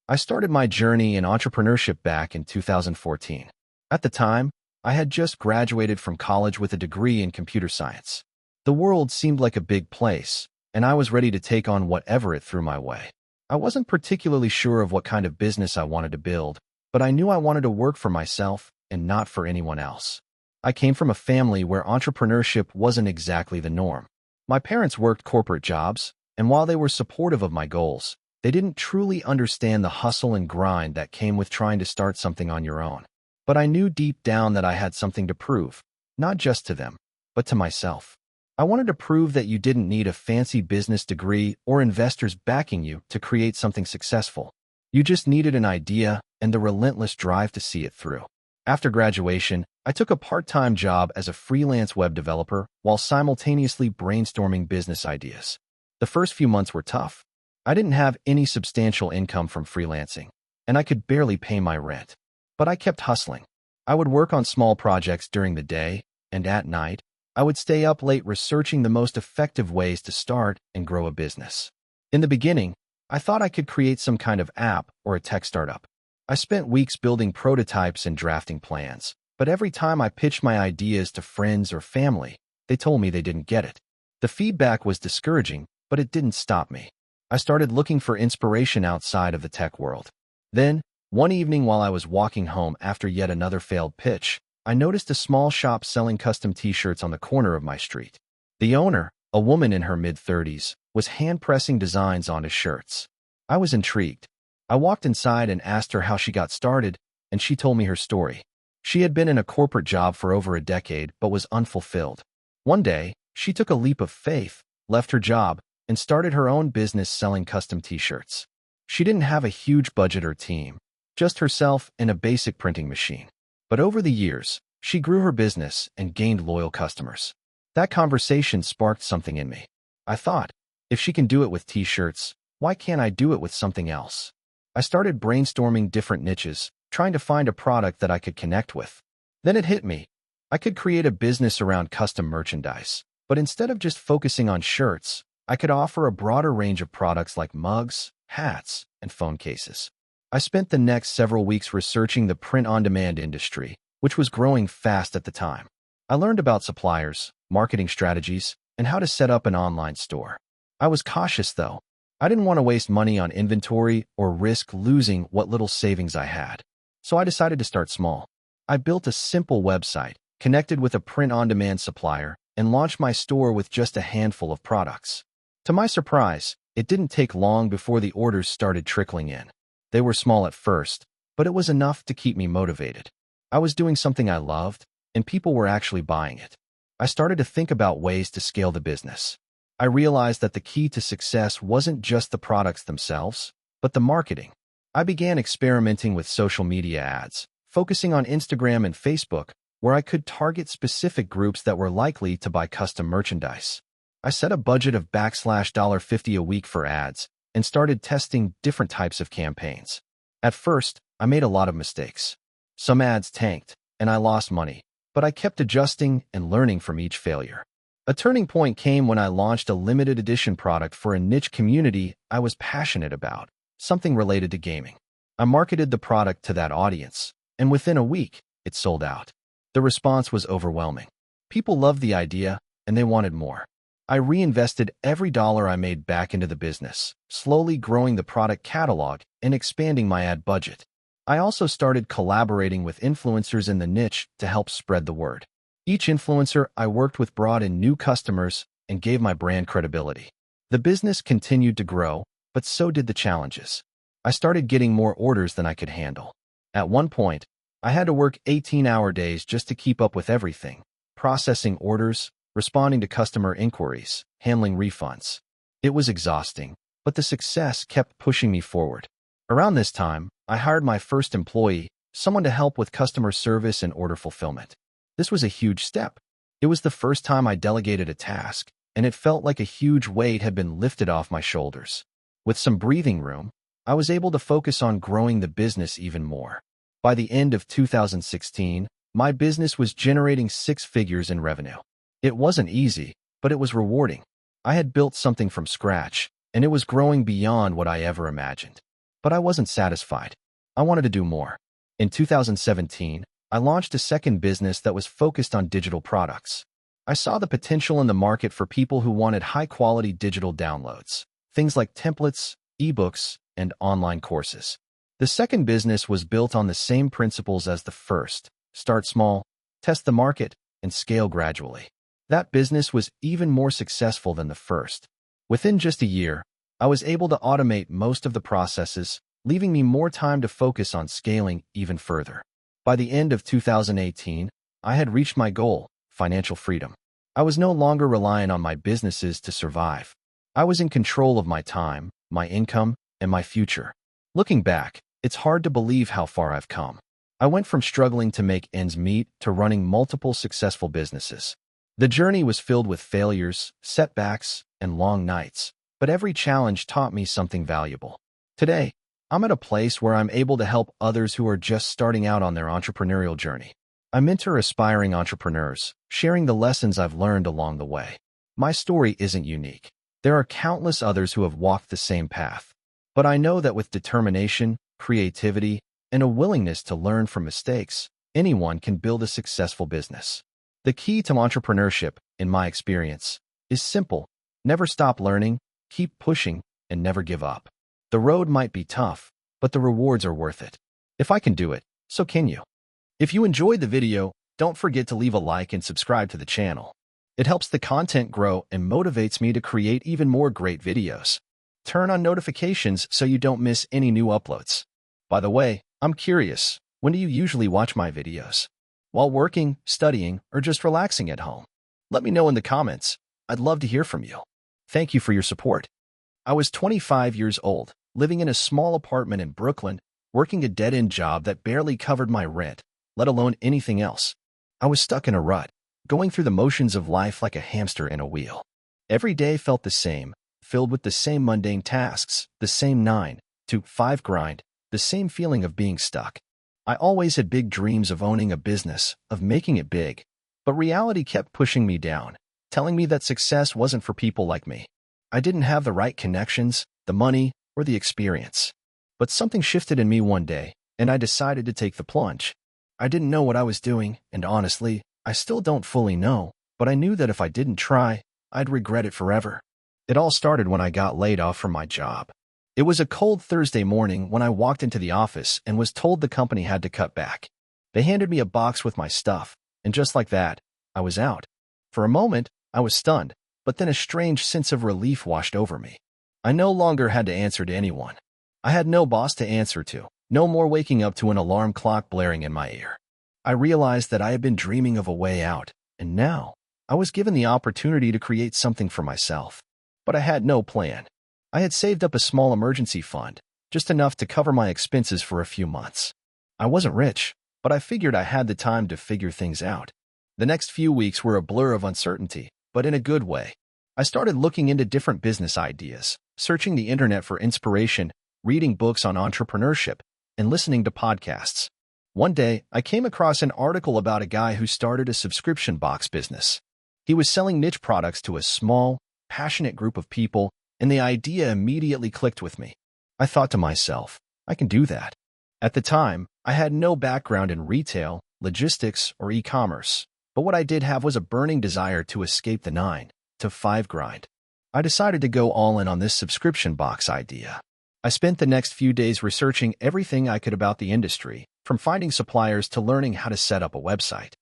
I started my journey in entrepreneurship back in 2014. At the time, I had just graduated from college with a degree in computer science. The world seemed like a big place, and I was ready to take on whatever it threw my way. I wasn't particularly sure of what kind of business I wanted to build, but I knew I wanted to work for myself and not for anyone else. I came from a family where entrepreneurship wasn't exactly the norm. My parents worked corporate jobs, and while they were supportive of my goals, they didn't truly understand the hustle and grind that came with trying to start something on your own. But I knew deep down that I had something to prove, not just to them, but to myself. I wanted to prove that you didn't need a fancy business degree or investors backing you to create something successful. You just needed an idea and the relentless drive to see it through. After graduation, I took a part-time job as a freelance web developer while simultaneously brainstorming business ideas. The first few months were tough. I didn't have any substantial income from freelancing, and I could barely pay my rent. But I kept hustling. I would work on small projects during the day, and at night, I would stay up late researching the most effective ways to start and grow a business. In the beginning, I thought I could create some kind of app or a tech startup. I spent weeks building prototypes and drafting plans, but every time I pitched my ideas to friends or family, they told me they didn't get it. The feedback was discouraging, but it didn't stop me. I started looking for inspiration outside of the tech world. Then, one evening while I was walking home after yet another failed pitch, I noticed a small shop selling custom t-shirts on the corner of my street. The owner, a woman in her mid-30s, was hand-pressing designs onto shirts. I was intrigued. I walked inside and asked her how she got started, and she told me her story. She had been in a corporate job for over a decade but was unfulfilled. One day, she took a leap of faith, left her job, and started her own business selling custom t-shirts. She didn't have a huge budget or team, just herself and a basic printing machine. But over the years, she grew her business and gained loyal customers. That conversation sparked something in me. I thought, if she can do it with t-shirts, why can't I do it with something else? I started brainstorming different niches, trying to find a product that I could connect with. Then it hit me. I could create a business around custom merchandise, but instead of just focusing on shirts, I could offer a broader range of products like mugs, hats, and phone cases. I spent the next several weeks researching the print-on-demand industry, which was growing fast at the time. I learned about suppliers, marketing strategies, and how to set up an online store. I was cautious, though. I didn't want to waste money on inventory or risk losing what little savings I had. So I decided to start small. I built a simple website, connected with a print-on-demand supplier, and launched my store with just a handful of products. To my surprise, it didn't take long before the orders started trickling in. They were small at first, but it was enough to keep me motivated. I was doing something I loved, and people were actually buying it. I started to think about ways to scale the business. I realized that the key to success wasn't just the products themselves, but the marketing. I began experimenting with social media ads, focusing on Instagram and Facebook, where I could target specific groups that were likely to buy custom merchandise. I set a budget of $50 a week for ads, and started testing different types of campaigns. At first, I made a lot of mistakes. Some ads tanked, and I lost money, but I kept adjusting and learning from each failure. A turning point came when I launched a limited edition product for a niche community I was passionate about, something related to gaming. I marketed the product to that audience, and within a week, it sold out. The response was overwhelming. People loved the idea, and they wanted more. I reinvested every dollar I made back into the business, slowly growing the product catalog and expanding my ad budget. I also started collaborating with influencers in the niche to help spread the word. Each influencer I worked with brought in new customers and gave my brand credibility. The business continued to grow, but so did the challenges. I started getting more orders than I could handle. At one point, I had to work 18-hour days just to keep up with everything, processing orders, responding to customer inquiries, handling refunds. It was exhausting, but the success kept pushing me forward. Around this time, I hired my first employee, someone to help with customer service and order fulfillment. This was a huge step. It was the first time I delegated a task, and it felt like a huge weight had been lifted off my shoulders. With some breathing room, I was able to focus on growing the business even more. By the end of 2016, my business was generating 6 figures in revenue. It wasn't easy, but it was rewarding. I had built something from scratch, and it was growing beyond what I ever imagined. But I wasn't satisfied. I wanted to do more. In 2017, I launched a second business that was focused on digital products. I saw the potential in the market for people who wanted high-quality digital downloads, things like templates, ebooks, and online courses. The second business was built on the same principles as the first: start small, test the market, and scale gradually. That business was even more successful than the first. Within just a year, I was able to automate most of the processes, leaving me more time to focus on scaling even further. By the end of 2018, I had reached my goal: financial freedom. I was no longer relying on my businesses to survive. I was in control of my time, my income, and my future. Looking back, it's hard to believe how far I've come. I went from struggling to make ends meet to running multiple successful businesses. The journey was filled with failures, setbacks, and long nights, but every challenge taught me something valuable. Today, I'm at a place where I'm able to help others who are just starting out on their entrepreneurial journey. I mentor aspiring entrepreneurs, sharing the lessons I've learned along the way. My story isn't unique. There are countless others who have walked the same path. But I know that with determination, creativity, and a willingness to learn from mistakes, anyone can build a successful business. The key to entrepreneurship, in my experience, is simple: never stop learning, keep pushing, and never give up. The road might be tough, but the rewards are worth it. If I can do it, so can you. If you enjoyed the video, don't forget to leave a like and subscribe to the channel. It helps the content grow and motivates me to create even more great videos. Turn on notifications so you don't miss any new uploads. By the way, I'm curious, when do you usually watch my videos? While working, studying, or just relaxing at home? Let me know in the comments. I'd love to hear from you. Thank you for your support. I was 25 years old, living in a small apartment in Brooklyn, working a dead-end job that barely covered my rent, let alone anything else. I was stuck in a rut, going through the motions of life like a hamster in a wheel. Every day felt the same, filled with the same mundane tasks, the same 9 to 5 grind, the same feeling of being stuck. I always had big dreams of owning a business, of making it big, but reality kept pushing me down, telling me that success wasn't for people like me. I didn't have the right connections, the money, or the experience. But something shifted in me one day, and I decided to take the plunge. I didn't know what I was doing, and honestly, I still don't fully know, but I knew that if I didn't try, I'd regret it forever. It all started when I got laid off from my job. It was a cold Thursday morning when I walked into the office and was told the company had to cut back. They handed me a box with my stuff, and just like that, I was out. For a moment, I was stunned, but then a strange sense of relief washed over me. I no longer had to answer to anyone. I had no boss to answer to, no more waking up to an alarm clock blaring in my ear. I realized that I had been dreaming of a way out, and now I was given the opportunity to create something for myself. But I had no plan. I had saved up a small emergency fund, just enough to cover my expenses for a few months. I wasn't rich, but I figured I had the time to figure things out. The next few weeks were a blur of uncertainty, but in a good way. I started looking into different business ideas, searching the internet for inspiration, reading books on entrepreneurship, and listening to podcasts. One day, I came across an article about a guy who started a subscription box business. He was selling niche products to a small, passionate group of people, and the idea immediately clicked with me. I thought to myself, I can do that. At the time, I had no background in retail, logistics, or e-commerce, but what I did have was a burning desire to escape the 9 to 5 grind. I decided to go all in on this subscription box idea. I spent the next few days researching everything I could about the industry, from finding suppliers to learning how to set up a website.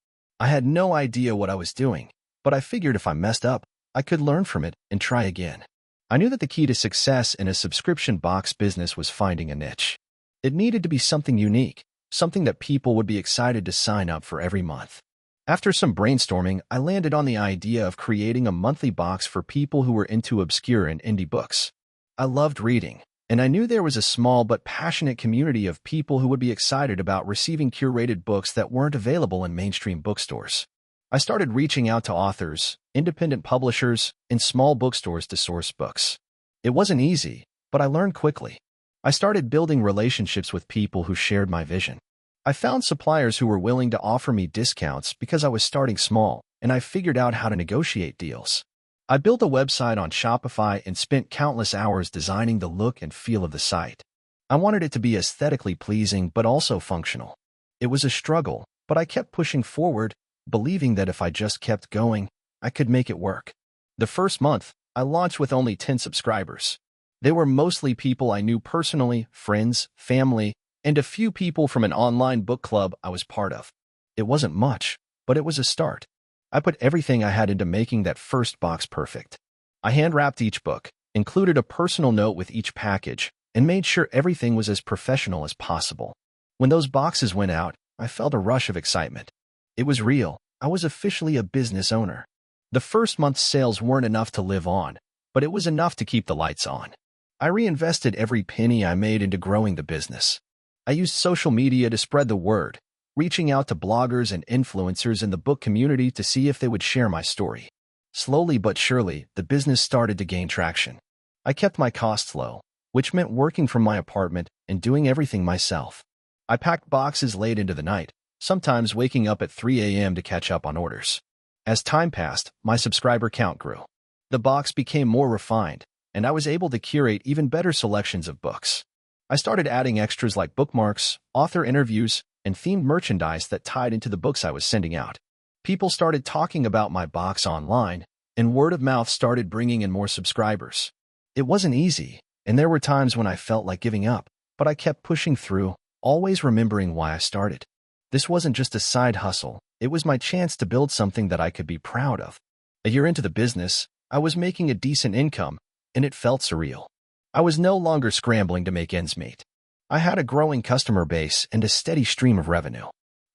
I had no idea what I was doing, but I figured if I messed up, I could learn from it and try again. I knew that the key to success in a subscription box business was finding a niche. It needed to be something unique, something that people would be excited to sign up for every month. After some brainstorming, I landed on the idea of creating a monthly box for people who were into obscure and indie books. I loved reading, and I knew there was a small but passionate community of people who would be excited about receiving curated books that weren't available in mainstream bookstores. I started reaching out to authors, independent publishers, and small bookstores to source books. It wasn't easy, but I learned quickly. I started building relationships with people who shared my vision. I found suppliers who were willing to offer me discounts because I was starting small, and I figured out how to negotiate deals. I built a website on Shopify and spent countless hours designing the look and feel of the site. I wanted it to be aesthetically pleasing but also functional. It was a struggle, but I kept pushing forward, believing that if I just kept going, I could make it work. The first month, I launched with only 10 subscribers. They were mostly people I knew personally, friends, family, and a few people from an online book club I was part of. It wasn't much, but it was a start. I put everything I had into making that first box perfect. I hand-wrapped each book, included a personal note with each package, and made sure everything was as professional as possible. When those boxes went out, I felt a rush of excitement. It was real. I was officially a business owner. The first month's sales weren't enough to live on, but it was enough to keep the lights on. I reinvested every penny I made into growing the business. I used social media to spread the word, reaching out to bloggers and influencers in the book community to see if they would share my story. Slowly but surely, the business started to gain traction. I kept my costs low, which meant working from my apartment and doing everything myself. I packed boxes late into the night, sometimes waking up at 3 a.m. to catch up on orders. As time passed, my subscriber count grew. The box became more refined, and I was able to curate even better selections of books. I started adding extras like bookmarks, author interviews, and themed merchandise that tied into the books I was sending out. People started talking about my box online, and word of mouth started bringing in more subscribers. It wasn't easy, and there were times when I felt like giving up, but I kept pushing through, always remembering why I started. This wasn't just a side hustle, it was my chance to build something that I could be proud of. A year into the business, I was making a decent income, and it felt surreal. I was no longer scrambling to make ends meet. I had a growing customer base and a steady stream of revenue.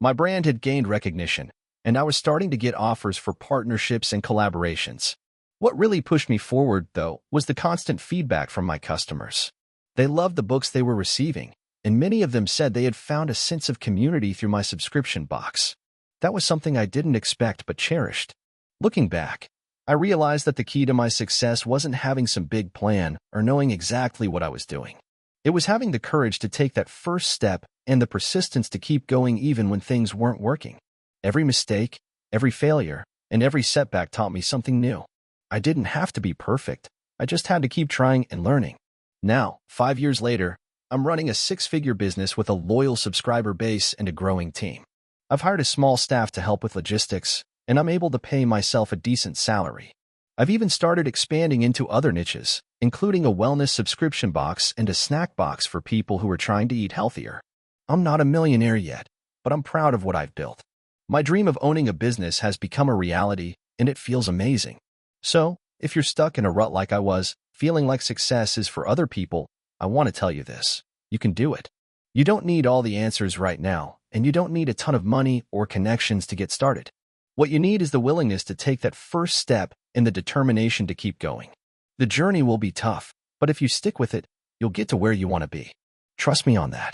My brand had gained recognition, and I was starting to get offers for partnerships and collaborations. What really pushed me forward, though, was the constant feedback from my customers. They loved the books they were receiving, and many of them said they had found a sense of community through my subscription box. That was something I didn't expect but cherished. Looking back, I realized that the key to my success wasn't having some big plan or knowing exactly what I was doing. It was having the courage to take that first step and the persistence to keep going even when things weren't working. Every mistake, every failure, and every setback taught me something new. I didn't have to be perfect. I just had to keep trying and learning. Now, 5 years later, I'm running a 6-figure business with a loyal subscriber base and a growing team. I've hired a small staff to help with logistics, and I'm able to pay myself a decent salary. I've even started expanding into other niches, including a wellness subscription box and a snack box for people who are trying to eat healthier. I'm not a millionaire yet, but I'm proud of what I've built. My dream of owning a business has become a reality, and it feels amazing. So, if you're stuck in a rut like I was, feeling like success is for other people, I want to tell you this. You can do it. You don't need all the answers right now, and you don't need a ton of money or connections to get started. What you need is the willingness to take that first step and the determination to keep going. The journey will be tough, but if you stick with it, you'll get to where you want to be. Trust me on that.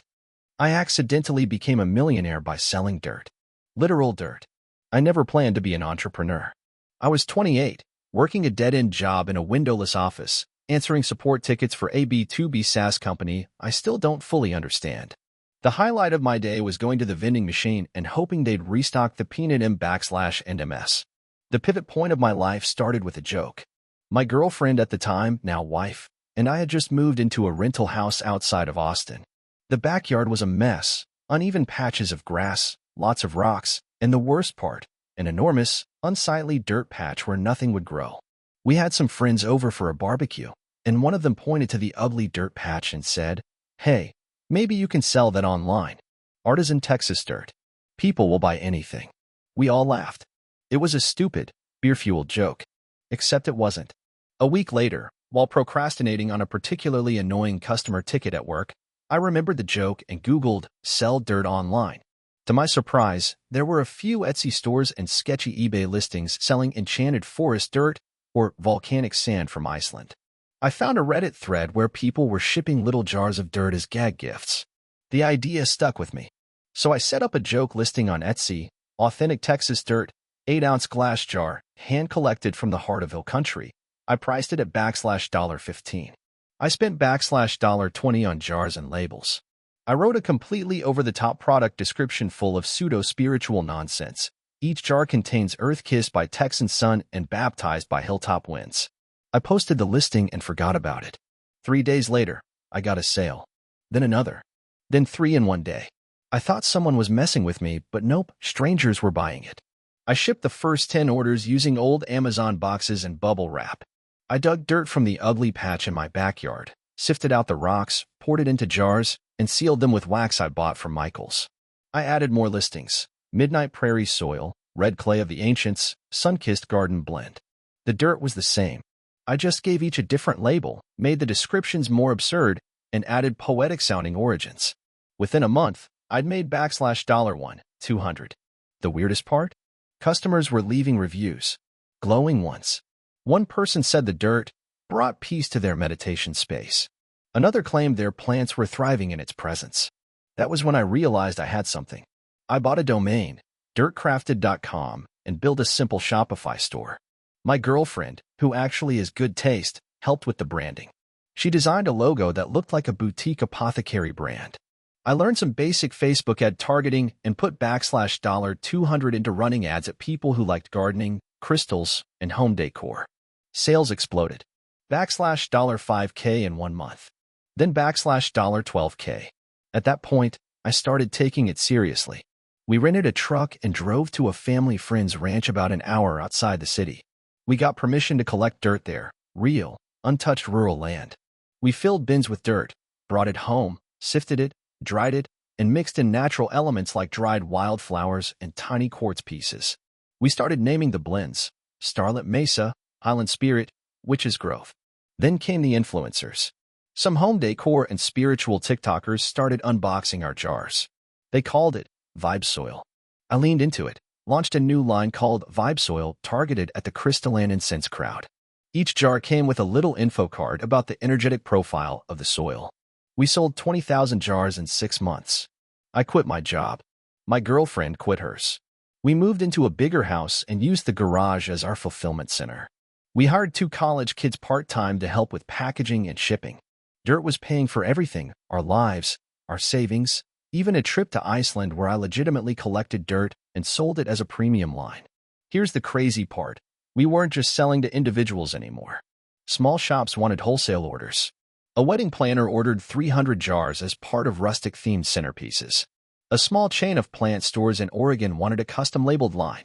I accidentally became a millionaire by selling dirt. Literal dirt. I never planned to be an entrepreneur. I was 28, working a dead-end job in a windowless office, answering support tickets for a B2B SaaS company I still don't fully understand. The highlight of my day was going to the vending machine and hoping they'd restock the peanut M/NMS. The pivot point of my life started with a joke. My girlfriend at the time, now wife, and I had just moved into a rental house outside of Austin. The backyard was a mess, uneven patches of grass, lots of rocks, and the worst part, an enormous, unsightly dirt patch where nothing would grow. We had some friends over for a barbecue, and one of them pointed to the ugly dirt patch and said, "Hey, maybe you can sell that online. Artisan Texas dirt. People will buy anything." We all laughed. It was a stupid, beer-fueled joke. Except it wasn't. A week later, while procrastinating on a particularly annoying customer ticket at work, I remembered the joke and Googled "sell dirt online." To my surprise, there were a few Etsy stores and sketchy eBay listings selling enchanted forest dirt or volcanic sand from Iceland. I found a Reddit thread where people were shipping little jars of dirt as gag gifts. The idea stuck with me. So I set up a joke listing on Etsy: authentic Texas dirt, 8-ounce glass jar, hand-collected from the heart of hill country. I priced it at $15. I spent $20 on jars and labels. I wrote a completely over-the-top product description full of pseudo-spiritual nonsense. Each jar contains earth kissed by Texan sun and baptized by hilltop winds. I posted the listing and forgot about it. 3 days later, I got a sale. then another, then 3 in one day. I thought someone was messing with me, but nope, strangers were buying it. I shipped the first 10 orders using old Amazon boxes and bubble wrap. I dug dirt from the ugly patch in my backyard, sifted out the rocks, poured it into jars, and sealed them with wax I bought from Michael's. I added more listings: Midnight Prairie Soil, Red Clay of the Ancients, Sun-Kissed Garden Blend. The dirt was the same. I just gave each a different label, made the descriptions more absurd, and added poetic-sounding origins. Within a month, I'd made $1, 200. The weirdest part? Customers were leaving reviews. Glowing ones. One person said the dirt brought peace to their meditation space. Another claimed their plants were thriving in its presence. That was when I realized I had something. I bought a domain, dirtcrafted.com, and built a simple Shopify store. My girlfriend, who actually has good taste, helped with the branding. She designed a logo that looked like a boutique apothecary brand. I learned some basic Facebook ad targeting and put $200 into running ads at people who liked gardening, crystals, and home decor. Sales exploded. $5K in 1 month. Then $12K. At that point, I started taking it seriously. We rented a truck and drove to a family friend's ranch about an hour outside the city. We got permission to collect dirt there, real, untouched rural land. We filled bins with dirt, brought it home, sifted it, dried it, and mixed in natural elements like dried wildflowers and tiny quartz pieces. We started naming the blends: Starlit Mesa, Highland Spirit, Witch's Grove. Then came the influencers. Some home decor and spiritual TikTokers started unboxing our jars. They called it Vibe Soil. I leaned into it, launched a new line called Vibe Soil targeted at the crystalline incense crowd. Each jar came with a little info card about the energetic profile of the soil. We sold 20,000 jars in 6 months. I quit my job. My girlfriend quit hers. We moved into a bigger house and used the garage as our fulfillment center. We hired 2 college kids part-time to help with packaging and shipping. Dirt was paying for everything: our lives, our savings, even a trip to Iceland where I legitimately collected dirt and sold it as a premium line. Here's the crazy part. We weren't just selling to individuals anymore. Small shops wanted wholesale orders. A wedding planner ordered 300 jars as part of rustic-themed centerpieces. A small chain of plant stores in Oregon wanted a custom-labeled line.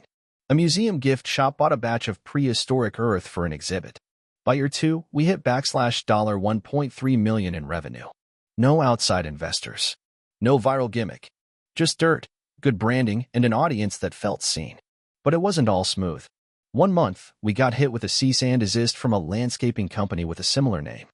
A museum gift shop bought a batch of prehistoric earth for an exhibit. By year 2, we hit $1.3 million in revenue. No outside investors. No viral gimmick. Just dirt, good branding, and an audience that felt seen. But it wasn't all smooth. 1 month, we got hit with a cease and desist from a landscaping company with a similar name.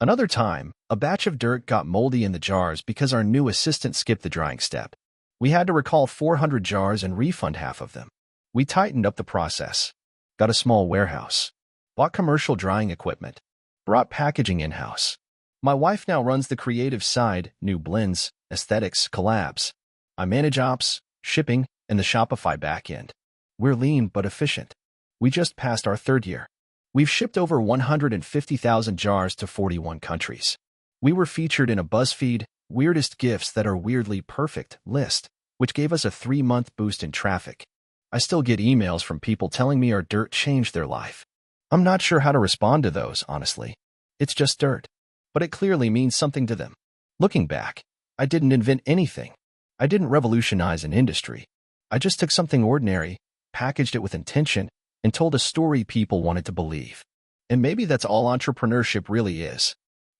Another time, a batch of dirt got moldy in the jars because our new assistant skipped the drying step. We had to recall 400 jars and refund half of them. We tightened up the process. Got a small warehouse. Bought commercial drying equipment. Brought packaging in-house. My wife now runs the creative side: new blends, aesthetics, collabs. I manage ops, shipping, and the Shopify backend. We're lean but efficient. We just passed our 3rd year. We've shipped over 150,000 jars to 41 countries. We were featured in a BuzzFeed Weirdest Gifts That Are Weirdly Perfect list, which gave us a 3-month boost in traffic. I still get emails from people telling me our dirt changed their life. I'm not sure how to respond to those, honestly. It's just dirt. But it clearly means something to them. Looking back, I didn't invent anything. I didn't revolutionize an industry. I just took something ordinary, packaged it with intention, and told a story people wanted to believe. And maybe that's all entrepreneurship really is.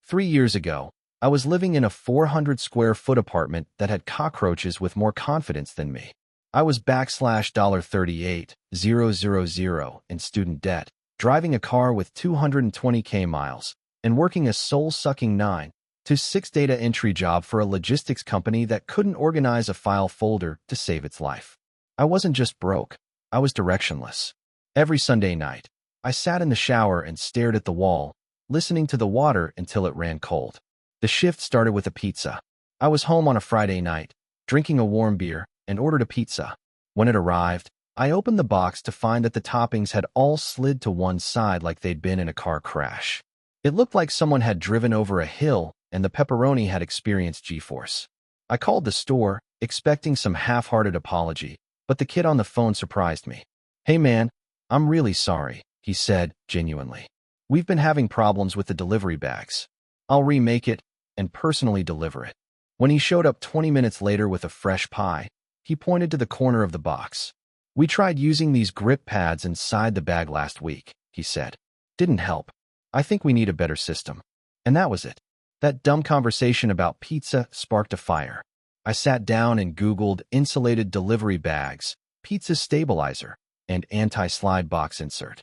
3 years ago, I was living in a 400-square-foot apartment that had cockroaches with more confidence than me. I was $38,000 in student debt, driving a car with 220K miles, and working a soul-sucking 9 to 6 data entry job for a logistics company that couldn't organize a file folder to save its life. I wasn't just broke, I was directionless. Every Sunday night, I sat in the shower and stared at the wall, listening to the water until it ran cold. The shift started with a pizza. I was home on a Friday night, drinking a warm beer, and ordered a pizza. When it arrived, I opened the box to find that the toppings had all slid to one side like they'd been in a car crash. It looked like someone had driven over a hill and the pepperoni had experienced G-force. I called the store, expecting some half-hearted apology, but the kid on the phone surprised me. "Hey man, I'm really sorry," he said, genuinely. "We've been having problems with the delivery bags. I'll remake it and personally deliver it." When he showed up 20 minutes later with a fresh pie, he pointed to the corner of the box. "We tried using these grip pads inside the bag last week," he said. "Didn't help. I think we need a better system." And that was it. That dumb conversation about pizza sparked a fire. I sat down and Googled insulated delivery bags, pizza stabilizer, and anti-slide box insert.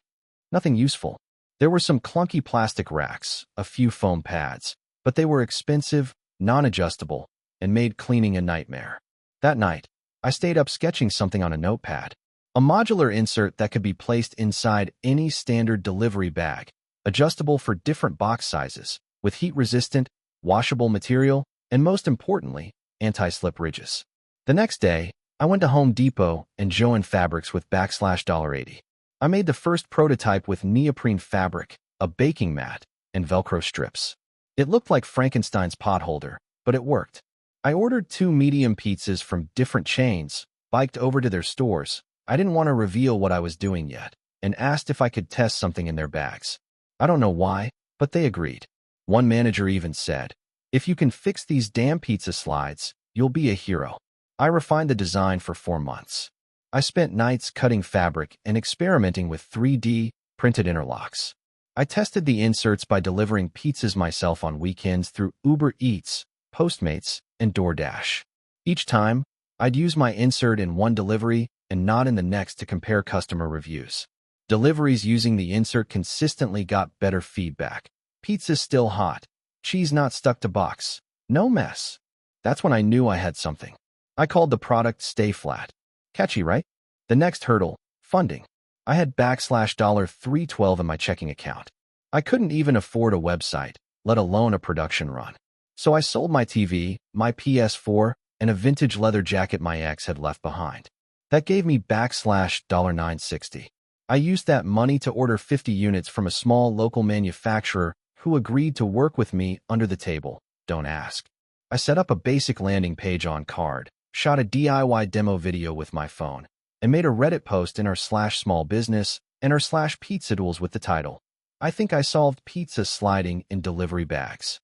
Nothing useful. There were some clunky plastic racks, a few foam pads, but they were expensive, non-adjustable, and made cleaning a nightmare. That night, I stayed up sketching something on a notepad. A modular insert that could be placed inside any standard delivery bag, adjustable for different box sizes, with heat-resistant, washable material, and most importantly, anti-slip ridges. The next day, I went to Home Depot and Joann Fabrics with $80. I made the first prototype with neoprene fabric, a baking mat, and Velcro strips. It looked like Frankenstein's potholder, but it worked. I ordered 2 medium pizzas from different chains, biked over to their stores. I didn't want to reveal what I was doing yet, and asked if I could test something in their bags. I don't know why, but they agreed. One manager even said, "If you can fix these damn pizza slides, you'll be a hero." I refined the design for 4 months. I spent nights cutting fabric and experimenting with 3D printed interlocks. I tested the inserts by delivering pizzas myself on weekends through Uber Eats, Postmates, and DoorDash. Each time, I'd use my insert in one delivery and not in the next to compare customer reviews. Deliveries using the insert consistently got better feedback. Pizza still hot, cheese not stuck to box, no mess. That's when I knew I had something. I called the product Stay Flat. Catchy, right? The next hurdle, funding. I had $312 in my checking account. I couldn't even afford a website, let alone a production run. So I sold my TV, my PS4, and a vintage leather jacket my ex had left behind. That gave me $960. I used that money to order 50 units from a small local manufacturer who agreed to work with me under the table. Don't ask. I set up a basic landing page on Card, shot a DIY demo video with my phone, and made a Reddit post in our /small business and our /pizza tools with the title, "I think I solved pizza sliding in delivery bags."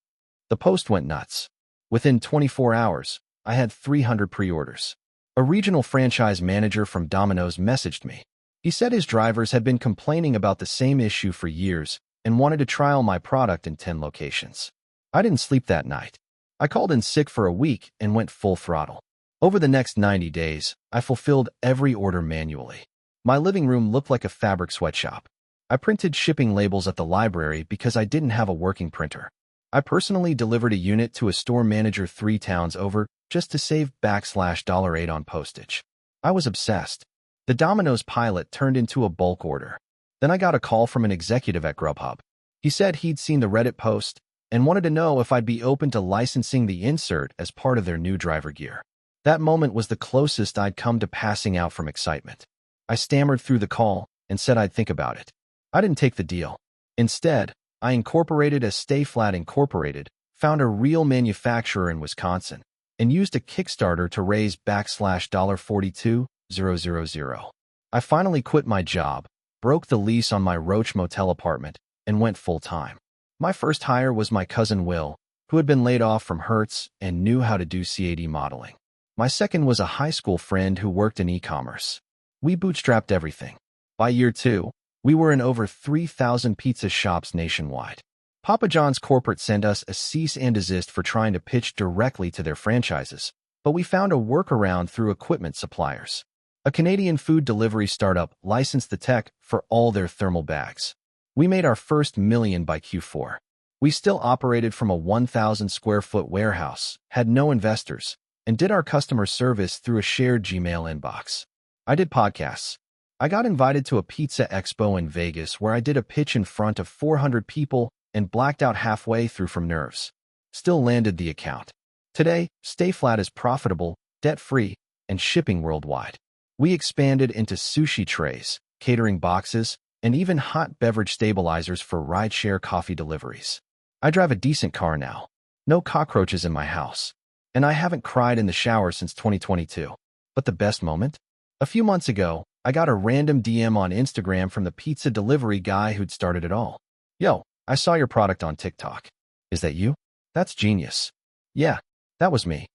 The post went nuts. Within 24 hours, I had 300 pre-orders. A regional franchise manager from Domino's messaged me. He said his drivers had been complaining about the same issue for years and wanted to trial my product in 10 locations. I didn't sleep that night. I called in sick for a week and went full throttle. Over the next 90 days, I fulfilled every order manually. My living room looked like a fabric sweatshop. I printed shipping labels at the library because I didn't have a working printer. I personally delivered a unit to a store manager 3 towns over just to save $8 on postage. I was obsessed. The Domino's pilot turned into a bulk order. Then I got a call from an executive at Grubhub. He said he'd seen the Reddit post and wanted to know if I'd be open to licensing the insert as part of their new driver gear. That moment was the closest I'd come to passing out from excitement. I stammered through the call and said I'd think about it. I didn't take the deal. Instead, I incorporated as Stay Flat Incorporated, found a real manufacturer in Wisconsin, and used a Kickstarter to raise $42,000. I finally quit my job, broke the lease on my Roach Motel apartment, and went full-time. My first hire was my cousin Will, who had been laid off from Hertz and knew how to do CAD modeling. My second was a high school friend who worked in e-commerce. We bootstrapped everything. By year 2, we were in over 3,000 pizza shops nationwide. Papa John's corporate sent us a cease and desist for trying to pitch directly to their franchises, but we found a workaround through equipment suppliers. A Canadian food delivery startup licensed the tech for all their thermal bags. We made our first million by Q4. We still operated from a 1,000 square foot warehouse, had no investors, and did our customer service through a shared Gmail inbox. I did podcasts. I got invited to a pizza expo in Vegas where I did a pitch in front of 400 people and blacked out halfway through from nerves. Still landed the account. Today, Stay Flat is profitable, debt-free, and shipping worldwide. We expanded into sushi trays, catering boxes, and even hot beverage stabilizers for rideshare coffee deliveries. I drive a decent car now. No cockroaches in my house. And I haven't cried in the shower since 2022. But the best moment? A few months ago, I got a random DM on Instagram from the pizza delivery guy who'd started it all. "Yo, I saw your product on TikTok. Is that you? That's genius." "Yeah." That was me.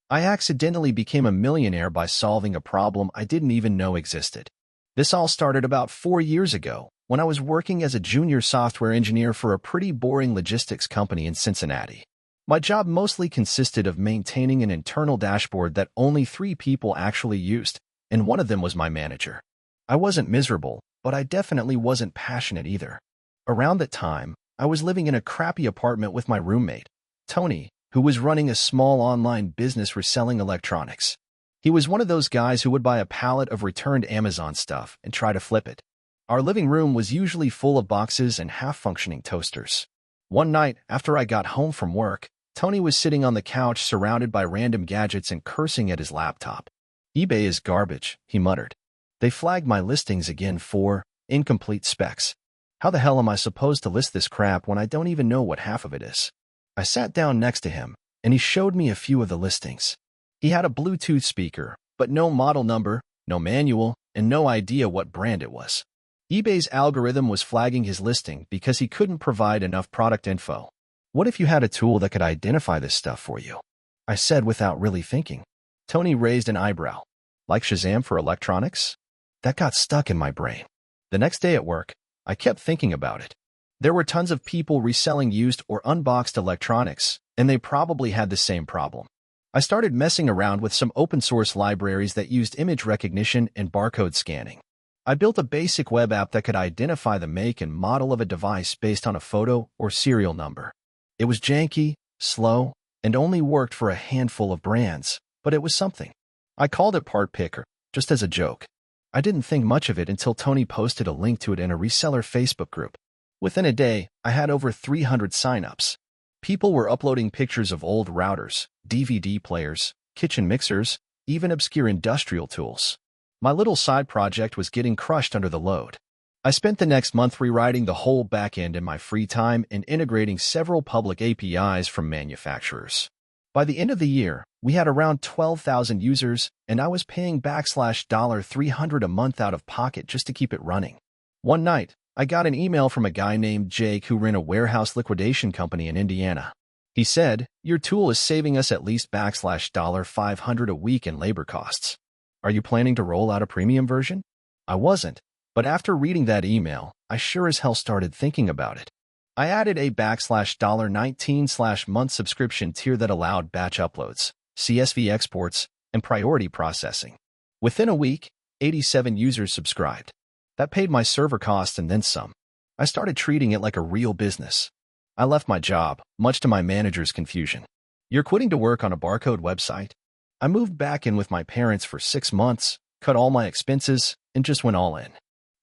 I accidentally became a millionaire by solving a problem I didn't even know existed. This all started about 4 years ago, when I was working as a junior software engineer for a pretty boring logistics company in Cincinnati. My job mostly consisted of maintaining an internal dashboard that only 3 people actually used, and one of them was my manager. I wasn't miserable, but I definitely wasn't passionate either. Around that time, I was living in a crappy apartment with my roommate, Tony, who was running a small online business reselling electronics. He was one of those guys who would buy a pallet of returned Amazon stuff and try to flip it. Our living room was usually full of boxes and half-functioning toasters. One night, after I got home from work, Tony was sitting on the couch surrounded by random gadgets and cursing at his laptop. "eBay is garbage," he muttered. "They flagged my listings again for incomplete specs. How the hell am I supposed to list this crap when I don't even know what half of it is?" I sat down next to him, and he showed me a few of the listings. He had a Bluetooth speaker, but no model number, no manual, and no idea what brand it was. eBay's algorithm was flagging his listing because he couldn't provide enough product info. "What if you had a tool that could identify this stuff for you?" I said without really thinking. Tony raised an eyebrow. "Like Shazam for electronics?" That got stuck in my brain. The next day at work, I kept thinking about it. There were tons of people reselling used or unboxed electronics, and they probably had the same problem. I started messing around with some open-source libraries that used image recognition and barcode scanning. I built a basic web app that could identify the make and model of a device based on a photo or serial number. It was janky, slow, and only worked for a handful of brands, but it was something. I called it Part Picker, just as a joke. I didn't think much of it until Tony posted a link to it in a reseller Facebook group. Within a day, I had over 300 signups. People were uploading pictures of old routers, DVD players, kitchen mixers, even obscure industrial tools. My little side project was getting crushed under the load. I spent the next month rewriting the whole backend in my free time and integrating several public APIs from manufacturers. By the end of the year, we had around 12,000 users, and I was paying $300 a month out of pocket just to keep it running. One night, I got an email from a guy named Jake who ran a warehouse liquidation company in Indiana. He said, "Your tool is saving us at least $500 a week in labor costs. Are you planning to roll out a premium version?" I wasn't, but after reading that email, I sure as hell started thinking about it. I added a $19/month subscription tier that allowed batch uploads, CSV exports, and priority processing. Within a week, 87 users subscribed. That paid my server costs and then some. I started treating it like a real business. I left my job, much to my manager's confusion. "You're quitting to work on a barcode website?" I moved back in with my parents for 6 months, cut all my expenses, and just went all in.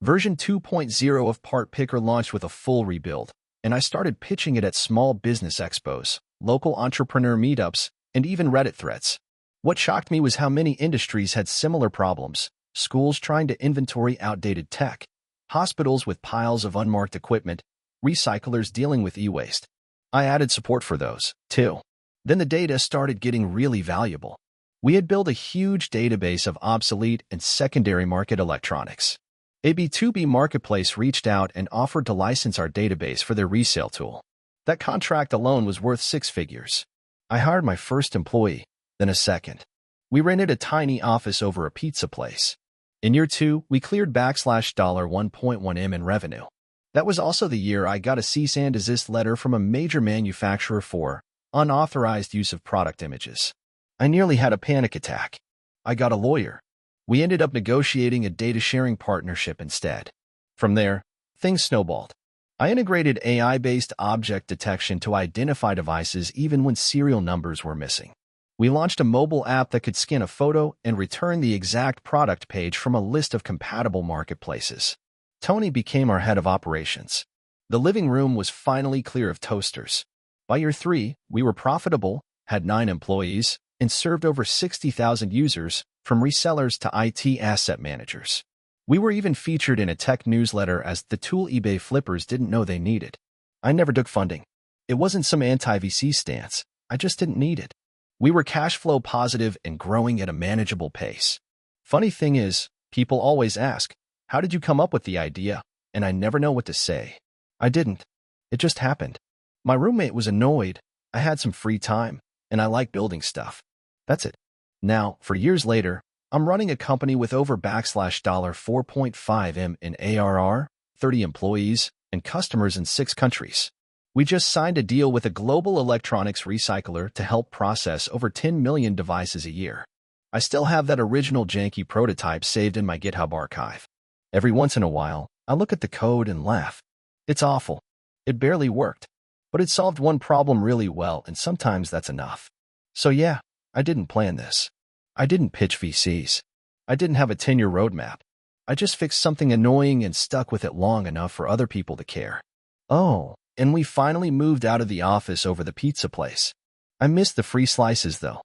Version 2.0 of Part Picker launched with a full rebuild, and I started pitching it at small business expos, local entrepreneur meetups, and even Reddit threads. What shocked me was how many industries had similar problems: schools trying to inventory outdated tech, hospitals with piles of unmarked equipment, recyclers dealing with e-waste. I added support for those, too. Then the data started getting really valuable. We had built a huge database of obsolete and secondary market electronics. A B2B marketplace reached out and offered to license our database for their resale tool. That contract alone was worth 6 figures. I hired my first employee, then a second. We rented a tiny office over a pizza place. In year 2, we cleared $1.1 million in revenue. That was also the year I got a cease and desist letter from a major manufacturer for unauthorized use of product images. I nearly had a panic attack. I got a lawyer. We ended up negotiating a data-sharing partnership instead. From there, things snowballed. I integrated AI-based object detection to identify devices even when serial numbers were missing. We launched a mobile app that could scan a photo and return the exact product page from a list of compatible marketplaces. Tony became our head of operations. The living room was finally clear of toasters. By year 3, we were profitable, had 9 employees, and served over 60,000 users, from resellers to IT asset managers. We were even featured in a tech newsletter as the tool eBay flippers didn't know they needed. I never took funding. It wasn't some anti-VC stance. I just didn't need it. We were cash flow positive and growing at a manageable pace. Funny thing is, people always ask, "How did you come up with the idea?" And I never know what to say. I didn't. It just happened. My roommate was annoyed. I had some free time, and I like building stuff. That's it. Now, for years later, I'm running a company with over $4.5 million in ARR, 30 employees, and customers in 6 countries. We just signed a deal with a global electronics recycler to help process over 10 million devices a year. I still have that original janky prototype saved in my GitHub archive. Every once in a while, I look at the code and laugh. It's awful. It barely worked. But it solved one problem really well, and sometimes that's enough. So yeah, I didn't plan this. I didn't pitch VCs. I didn't have a 10-year roadmap. I just fixed something annoying and stuck with it long enough for other people to care. Oh, and we finally moved out of the office over the pizza place. I missed the free slices, though.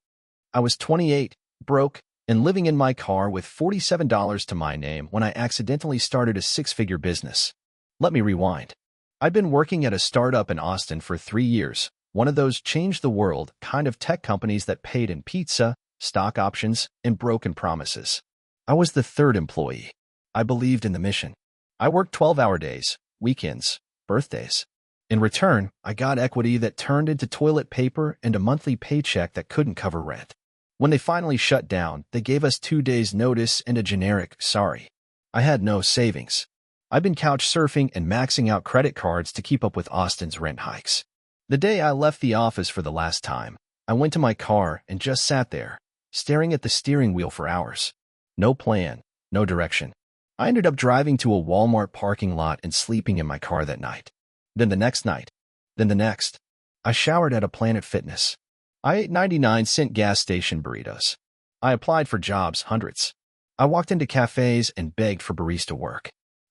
I was 28, broke, and living in my car with $47 to my name when I accidentally started a 6-figure business. Let me rewind. I'd been working at a startup in Austin for 3 years, one of those change-the-world kind of tech companies that paid in pizza, stock options, and broken promises. I was the 3rd employee. I believed in the mission. I worked 12-hour days, weekends, birthdays. In return, I got equity that turned into toilet paper and a monthly paycheck that couldn't cover rent. When they finally shut down, they gave us 2 days' notice and a generic sorry. I had no savings. I've been couch surfing and maxing out credit cards to keep up with Austin's rent hikes. The day I left the office for the last time, I went to my car and just sat there, staring at the steering wheel for hours. No plan, no direction. I ended up driving to a Walmart parking lot and sleeping in my car that night. Then the next night. Then the next. I showered at a Planet Fitness. I ate 99-cent gas station burritos. I applied for jobs, hundreds. I walked into cafes and begged for barista work.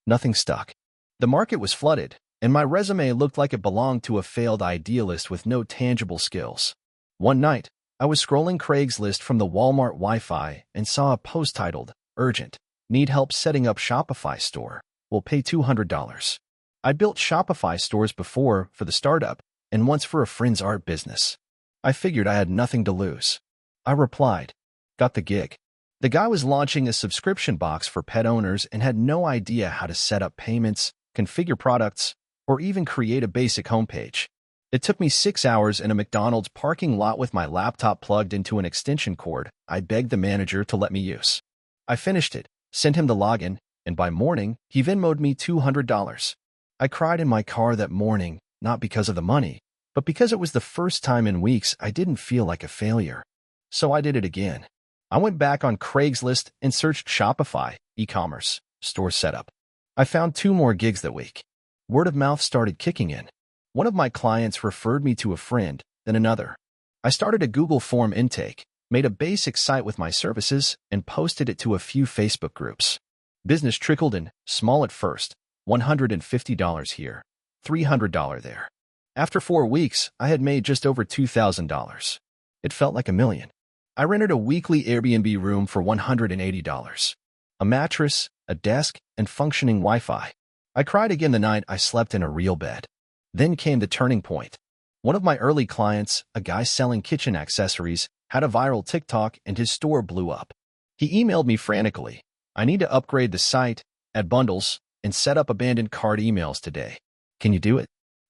Nothing stuck. The market was flooded, and my resume looked like it belonged to a failed idealist with no tangible skills. One night, I was scrolling Craigslist from the Walmart Wi-Fi and saw a post titled, "Urgent. Need help setting up Shopify store. Will pay $200. I built Shopify stores before for the startup and once for a friend's art business. I figured I had nothing to lose. I replied. Got the gig. The guy was launching a subscription box for pet owners and had no idea how to set up payments, configure products, or even create a basic homepage. It took me 6 hours in a McDonald's parking lot with my laptop plugged into an extension cord I begged the manager to let me use. I finished it, sent him the login, and by morning, he Venmo'd me $200. I cried in my car that morning, not because of the money, but because it was the first time in weeks I didn't feel like a failure. So I did it again. I went back on Craigslist and searched Shopify, e-commerce, store setup. I found 2 more gigs that week. Word of mouth started kicking in. One of my clients referred me to a friend, then another. I started a Google form intake, made a basic site with my services, and posted it to a few Facebook groups. Business trickled in, small at first, $150 here, $300 there. After 4 weeks, I had made just over $2,000. It felt like $1 million. I rented a weekly Airbnb room for $180. A mattress, a desk, and functioning Wi-Fi. I cried again the night I slept in a real bed. Then came the turning point. One of my early clients, a guy selling kitchen accessories, had a viral TikTok and his store blew up. He emailed me frantically. I need to upgrade the site, add bundles, and set up abandoned cart emails today. Can you do it?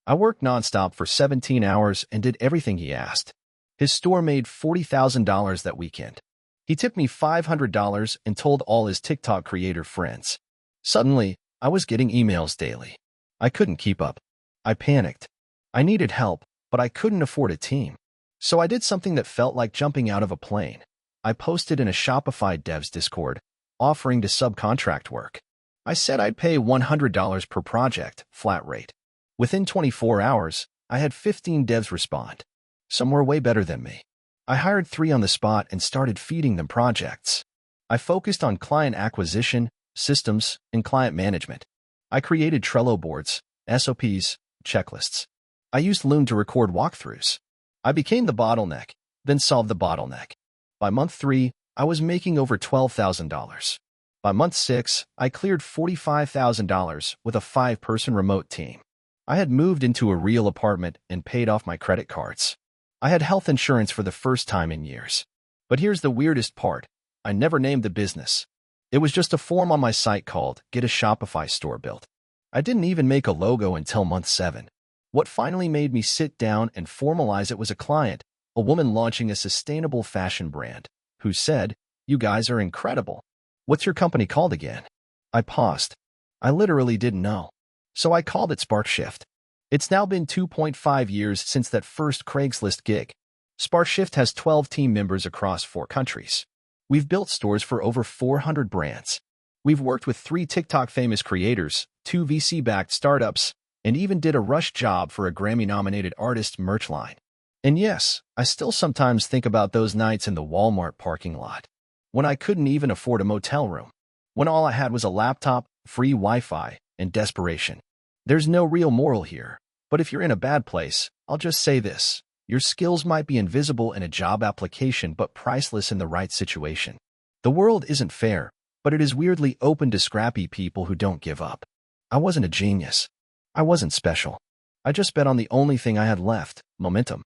I worked nonstop for 17 hours and did everything he asked. His store made $40,000 that weekend. He tipped me $500 and told all his TikTok creator friends. Suddenly, I was getting emails daily. I couldn't keep up. I panicked. I needed help, but I couldn't afford a team. So I did something that felt like jumping out of a plane. I posted in a Shopify devs Discord, offering to subcontract work. I said I'd pay $100 per project, flat rate. Within 24 hours, I had 15 devs respond. Some were way better than me. I hired 3 on the spot and started feeding them projects. I focused on client acquisition, systems, and client management. I created Trello boards, SOPs, checklists. I used Loom to record walkthroughs. I became the bottleneck, then solved the bottleneck. By month 3, I was making over $12,000. By month 6, I cleared $45,000 with a 5-person remote team. I had moved into a real apartment and paid off my credit cards. I had health insurance for the first time in years. But here's the weirdest part. I never named the business. It was just a form on my site called Get a Shopify Store Built. I didn't even make a logo until month 7. What finally made me sit down and formalize it was a client, a woman launching a sustainable fashion brand, who said, "You guys are incredible. What's your company called again?" I paused. I literally didn't know. So I called it SparkShift. It's now been 2.5 years since that first Craigslist gig. SparkShift has 12 team members across 4 countries. We've built stores for over 400 brands. We've worked with 3 TikTok-famous creators, 2 VC-backed startups, and even did a rush job for a Grammy-nominated artist merch line. And yes, I still sometimes think about those nights in the Walmart parking lot, when I couldn't even afford a motel room, when all I had was a laptop, free Wi-Fi, and desperation. There's no real moral here, but if you're in a bad place, I'll just say this. Your skills might be invisible in a job application but priceless in the right situation. The world isn't fair, but it is weirdly open to scrappy people who don't give up. I wasn't a genius. I wasn't special. I just bet on the only thing I had left, momentum.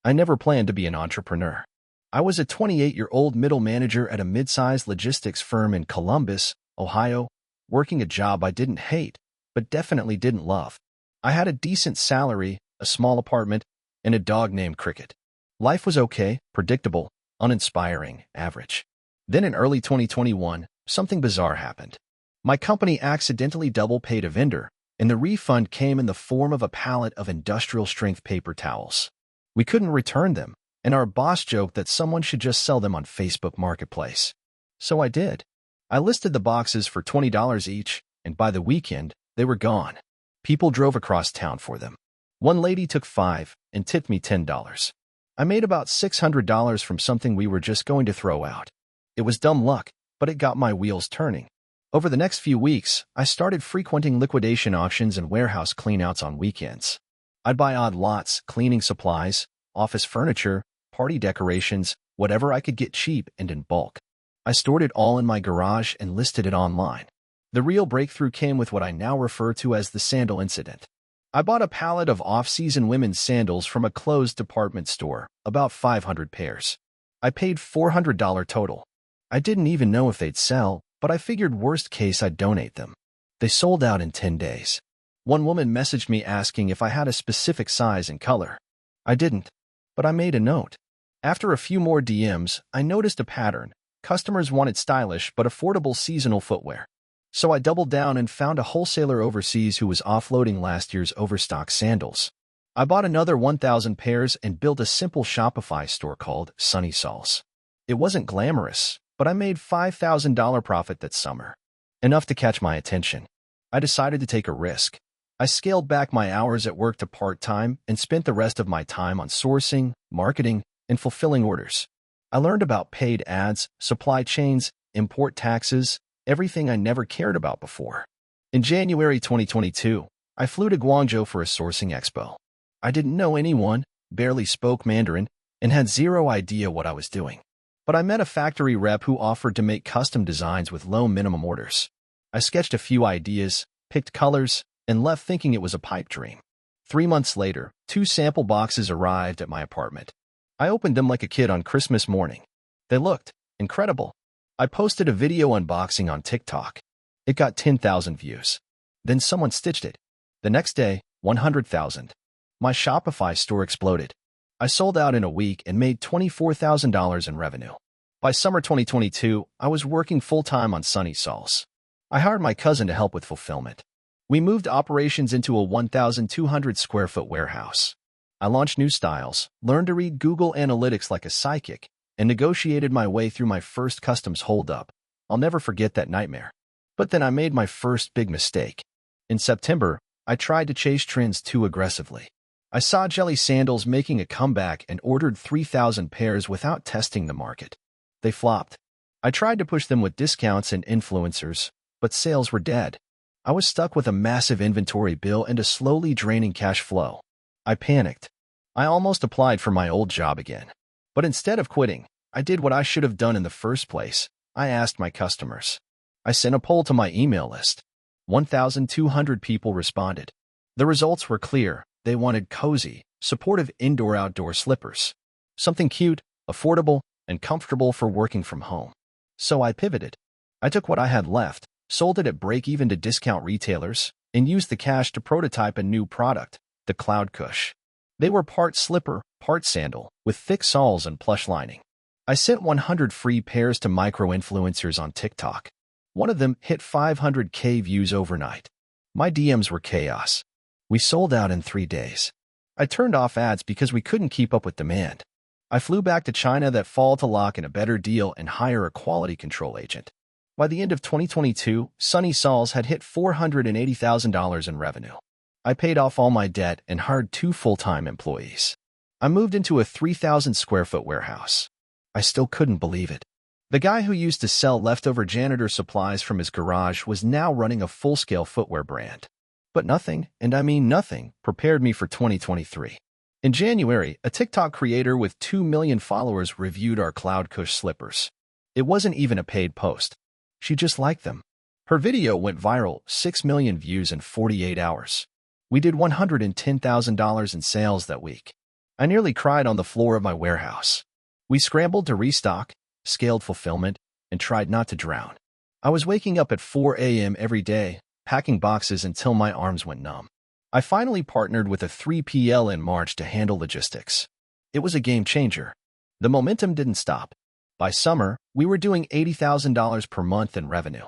I never planned to be an entrepreneur. I was a 28-year-old middle manager at a mid-sized logistics firm in Columbus, Ohio, working a job I didn't hate, but definitely didn't love. I had a decent salary, a small apartment, and a dog named Cricket. Life was okay, predictable, uninspiring, average. Then in early 2021, something bizarre happened. My company accidentally double-paid a vendor, and the refund came in the form of a pallet of industrial-strength paper towels. We couldn't return them, and our boss joked that someone should just sell them on Facebook Marketplace. So I did. I listed the boxes for $20 each, and by the weekend, they were gone. People drove across town for them. One lady took $5 and tipped me $10. I made about $600 from something we were just going to throw out. It was dumb luck, but it got my wheels turning. Over the next few weeks, I started frequenting liquidation auctions and warehouse cleanouts on weekends. I'd buy odd lots, cleaning supplies, office furniture, party decorations, whatever I could get cheap and in bulk. I stored it all in my garage and listed it online. The real breakthrough came with what I now refer to as the sandal incident. I bought a pallet of off-season women's sandals from a closed department store, about 500 pairs. I paid $400 total. I didn't even know if they'd sell, but I figured worst case I'd donate them. They sold out in 10 days. One woman messaged me asking if I had a specific size and color. I didn't, but I made a note. After a few more DMs, I noticed a pattern. Customers wanted stylish but affordable seasonal footwear. So I doubled down and found a wholesaler overseas who was offloading last year's overstock sandals. I bought another 1,000 pairs and built a simple Shopify store called Sunny Sols. It wasn't glamorous, but I made $5,000 profit that summer. Enough to catch my attention. I decided to take a risk. I scaled back my hours at work to part-time and spent the rest of my time on sourcing, marketing, and fulfilling orders. I learned about paid ads, supply chains, import taxes, everything I never cared about before. In January 2022, I flew to Guangzhou for a sourcing expo. I didn't know anyone, barely spoke Mandarin, and had zero idea what I was doing. But I met a factory rep who offered to make custom designs with low minimum orders. I sketched a few ideas, picked colors, and left thinking it was a pipe dream. 3 months later, 2 sample boxes arrived at my apartment. I opened them like a kid on Christmas morning. They looked incredible. I posted a video unboxing on TikTok. It got 10,000 views. Then someone stitched it. The next day, 100,000. My Shopify store exploded. I sold out in a week and made $24,000 in revenue. By summer 2022, I was working full-time on Sunny Sols. I hired my cousin to help with fulfillment. We moved operations into a 1,200 square foot warehouse. I launched new styles, learned to read Google Analytics like a psychic, and negotiated my way through my first customs holdup. I'll never forget that nightmare. But then I made my first big mistake. In September, I tried to chase trends too aggressively. I saw jelly sandals making a comeback and ordered 3,000 pairs without testing the market. They flopped. I tried to push them with discounts and influencers, but sales were dead. I was stuck with a massive inventory bill and a slowly draining cash flow. I panicked. I almost applied for my old job again. But instead of quitting, I did what I should have done in the first place. I asked my customers. I sent a poll to my email list. 1,200 people responded. The results were clear. They wanted cozy, supportive indoor-outdoor slippers. Something cute, affordable, and comfortable for working from home. So I pivoted. I took what I had left, sold it at break-even to discount retailers, and used the cash to prototype a new product, the Cloud Cush. They were part slipper, part sandal, with thick soles and plush lining. I sent 100 free pairs to micro-influencers on TikTok. One of them hit 500K views overnight. My DMs were chaos. We sold out in 3 days. I turned off ads because we couldn't keep up with demand. I flew back to China that fall to lock in a better deal and hire a quality control agent. By the end of 2022, Sunny Sauls had hit $480,000 in revenue. I paid off all my debt and hired 2 full-time employees. I moved into a 3,000 square foot warehouse. I still couldn't believe it. The guy who used to sell leftover janitor supplies from his garage was now running a full-scale footwear brand. But nothing, and I mean nothing, prepared me for 2023. In January, a TikTok creator with 2 million followers reviewed our Cloud Cush slippers. It wasn't even a paid post. She just liked them. Her video went viral, 6 million views in 48 hours. We did $110,000 in sales that week. I nearly cried on the floor of my warehouse. We scrambled to restock, scaled fulfillment, and tried not to drown. I was waking up at 4 a.m. every day, packing boxes until my arms went numb. I finally partnered with a 3PL in March to handle logistics. It was a game changer. The momentum didn't stop. By summer, we were doing $80,000 per month in revenue.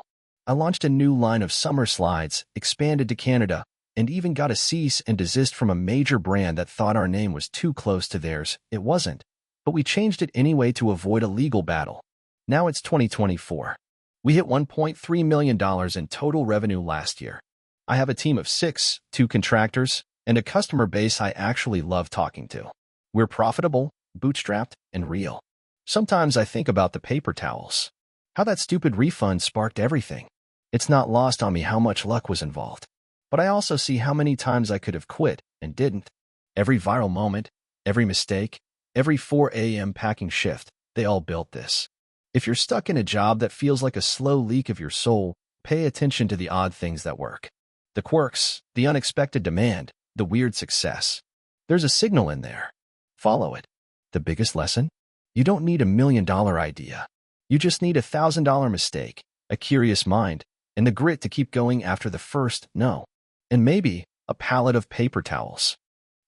I launched a new line of summer slides, expanded to Canada, and even got a cease and desist from a major brand that thought our name was too close to theirs. It wasn't. But we changed it anyway to avoid a legal battle. Now it's 2024. We hit $1.3 million in total revenue last year. I have a team of 6, 2 contractors, and a customer base I actually love talking to. We're profitable, bootstrapped, and real. Sometimes I think about the paper towels. How that stupid refund sparked everything. It's not lost on me how much luck was involved. But I also see how many times I could have quit and didn't. Every viral moment, every mistake, every 4 a.m. packing shift, they all built this. If you're stuck in a job that feels like a slow leak of your soul, pay attention to the odd things that work. The quirks, the unexpected demand, the weird success. There's a signal in there. Follow it. The biggest lesson? You don't need $1 million idea. You just need $1,000 mistake, a curious mind, and the grit to keep going after the first no. And maybe a pallet of paper towels.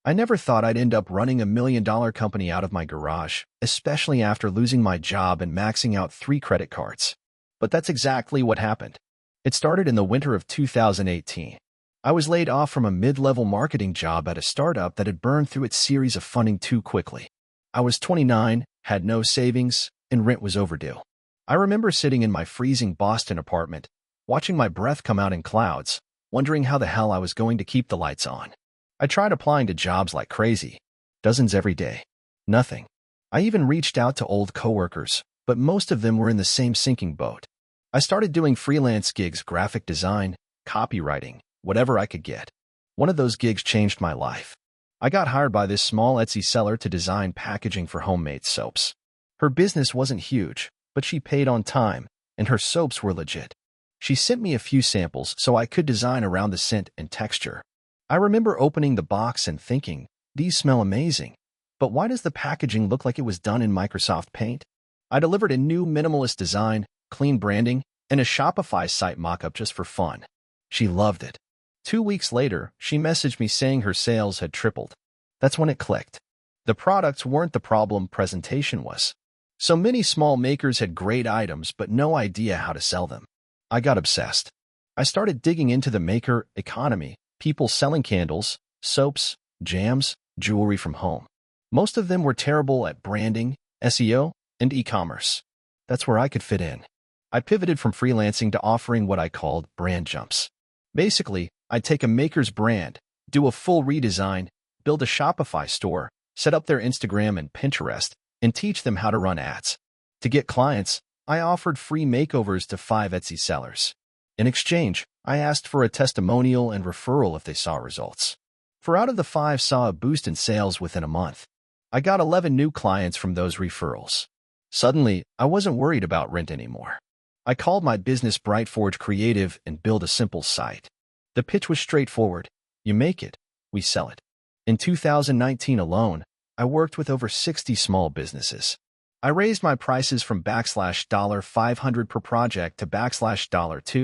I never thought I'd end up running $1 million company out of my garage, especially after losing my job and maxing out 3 credit cards. But that's exactly what happened. It started in the winter of 2018. I was laid off from a mid-level marketing job at a startup that had burned through its series of funding too quickly. I was 29, had no savings, and rent was overdue. I remember sitting in my freezing Boston apartment, watching my breath come out in clouds, wondering how the hell I was going to keep the lights on. I tried applying to jobs like crazy. Dozens every day. Nothing. I even reached out to old coworkers, but most of them were in the same sinking boat. I started doing freelance gigs, graphic design, copywriting, whatever I could get. One of those gigs changed my life. I got hired by this small Etsy seller to design packaging for homemade soaps. Her business wasn't huge, but she paid on time, and her soaps were legit. She sent me a few samples so I could design around the scent and texture. I remember opening the box and thinking, these smell amazing, but why does the packaging look like it was done in Microsoft Paint? I delivered a new minimalist design, clean branding, and a Shopify site mockup just for fun. She loved it. 2 weeks later, she messaged me saying her sales had tripled. That's when it clicked. The products weren't the problem, presentation was. So many small makers had great items but no idea how to sell them. I got obsessed. I started digging into the maker economy, people selling candles, soaps, jams, jewelry from home. Most of them were terrible at branding, SEO, and e-commerce. That's where I could fit in. I pivoted from freelancing to offering what I called brand jumps. Basically, I'd take a maker's brand, do a full redesign, build a Shopify store, set up their Instagram and Pinterest, and teach them how to run ads. To get clients, I offered free makeovers to 5 Etsy sellers. In exchange, I asked for a testimonial and referral if they saw results. 4 out of the 5 saw a boost in sales within a month. I got 11 new clients from those referrals. Suddenly, I wasn't worried about rent anymore. I called my business Brightforge Creative and built a simple site. The pitch was straightforward. You make it, we sell it. In 2019 alone, I worked with over 60 small businesses. I raised my prices from $500 per project to $2,000,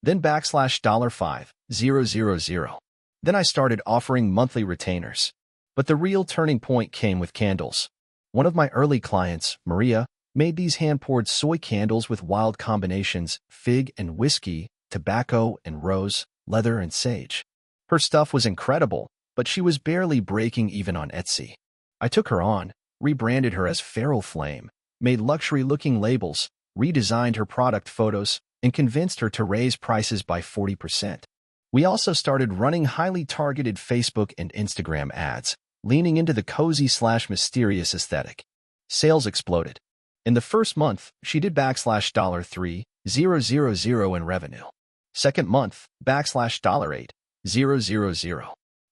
then $5,000. Then I started offering monthly retainers. But the real turning point came with candles. One of my early clients, Maria, made these hand-poured soy candles with wild combinations, fig and whiskey, tobacco and rose, leather and sage. Her stuff was incredible, but she was barely breaking even on Etsy. I took her on, rebranded her as Feral Flame, made luxury-looking labels, redesigned her product photos, and convinced her to raise prices by 40%. We also started running highly targeted Facebook and Instagram ads, leaning into the cozy/mysterious aesthetic. Sales exploded. In the first month, she did $3,000 in revenue. Second month, $8,000.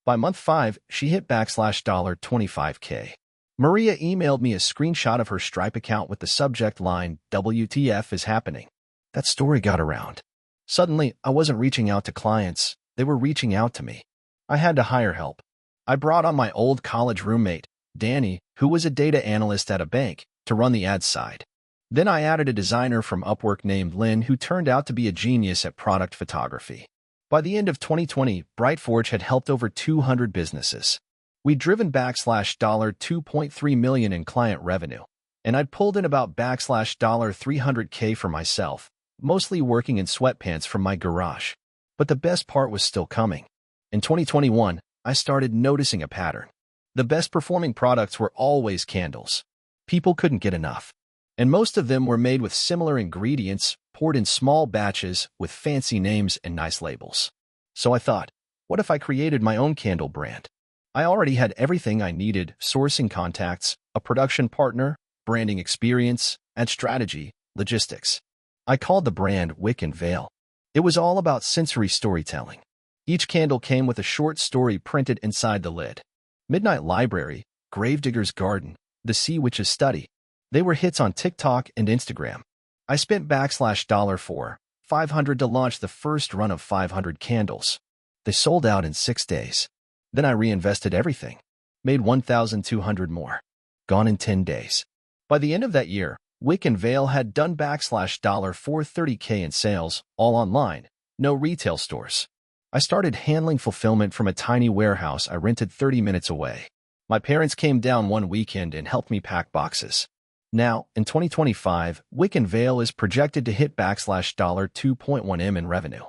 By month 5, she hit $25K. Maria emailed me a screenshot of her Stripe account with the subject line, "WTF is happening." That story got around. Suddenly, I wasn't reaching out to clients, they were reaching out to me. I had to hire help. I brought on my old college roommate, Danny, who was a data analyst at a bank, to run the ads side. Then I added a designer from Upwork named Lynn who turned out to be a genius at product photography. By the end of 2020, Brightforge had helped over 200 businesses. We'd driven $2.3 million in client revenue, and I'd pulled in about $300K for myself, mostly working in sweatpants from my garage. But the best part was still coming. In 2021, I started noticing a pattern. The best performing products were always candles. People couldn't get enough. And most of them were made with similar ingredients, poured in small batches, with fancy names and nice labels. So I thought, what if I created my own candle brand? I already had everything I needed: sourcing contacts, a production partner, branding experience, and strategy, logistics. I called the brand Wick and Veil. It was all about sensory storytelling. Each candle came with a short story printed inside the lid. Midnight Library, Gravedigger's Garden, The Sea Witch's Study. They were hits on TikTok and Instagram. I spent $4,500 to launch the first run of 500 candles. They sold out in 6 days. Then I reinvested everything. Made 1,200 more. Gone in 10 days. By the end of that year, Wick and Veil had done $430K in sales, all online, no retail stores. I started handling fulfillment from a tiny warehouse I rented 30 minutes away. My parents came down one weekend and helped me pack boxes. Now, in 2025, Wick and Veil is projected to hit $2.1 million in revenue.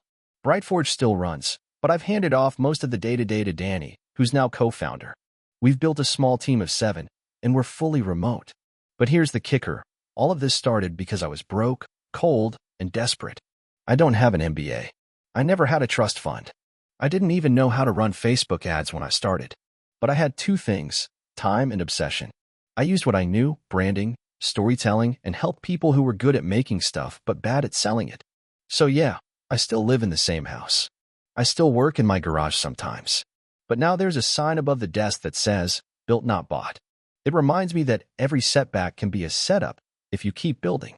Brightforge still runs, but I've handed off most of the day-to-day to Danny, who's now co-founder. We've built a small team of 7, and we're fully remote. But here's the kicker. All of this started because I was broke, cold, and desperate. I don't have an MBA. I never had a trust fund. I didn't even know how to run Facebook ads when I started. But I had 2 things: time and obsession. I used what I knew: branding, storytelling, and helped people who were good at making stuff but bad at selling it. So yeah, I still live in the same house. I still work in my garage sometimes. But now there's a sign above the desk that says, "Built Not Bought." It reminds me that every setback can be a setup if you keep building.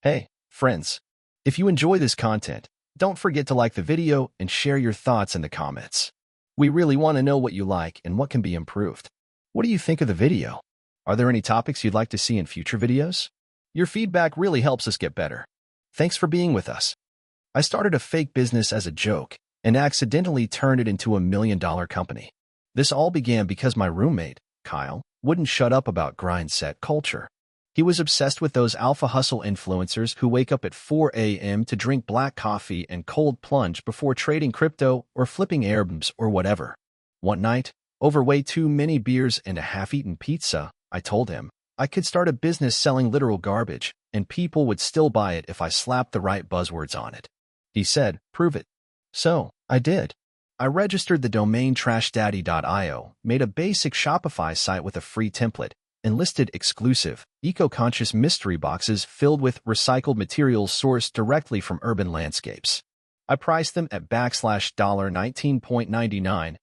Hey, friends, if you enjoy this content, don't forget to like the video and share your thoughts in the comments. We really want to know what you like and what can be improved. What do you think of the video? Are there any topics you'd like to see in future videos? Your feedback really helps us get better. Thanks for being with us. I started a fake business as a joke and accidentally turned it into $1 million company. This all began because my roommate, Kyle, wouldn't shut up about grind set culture. He was obsessed with those alpha hustle influencers who wake up at 4 a.m. to drink black coffee and cold plunge before trading crypto or flipping Airbnbs or whatever. One night, over way too many beers and a half-eaten pizza, I told him I could start a business selling literal garbage, and people would still buy it if I slapped the right buzzwords on it. He said, "Prove it." So, I did. I registered the domain trashdaddy.io, made a basic Shopify site with a free template, and listed exclusive, eco-conscious mystery boxes filled with recycled materials sourced directly from urban landscapes. I priced them at $19.99,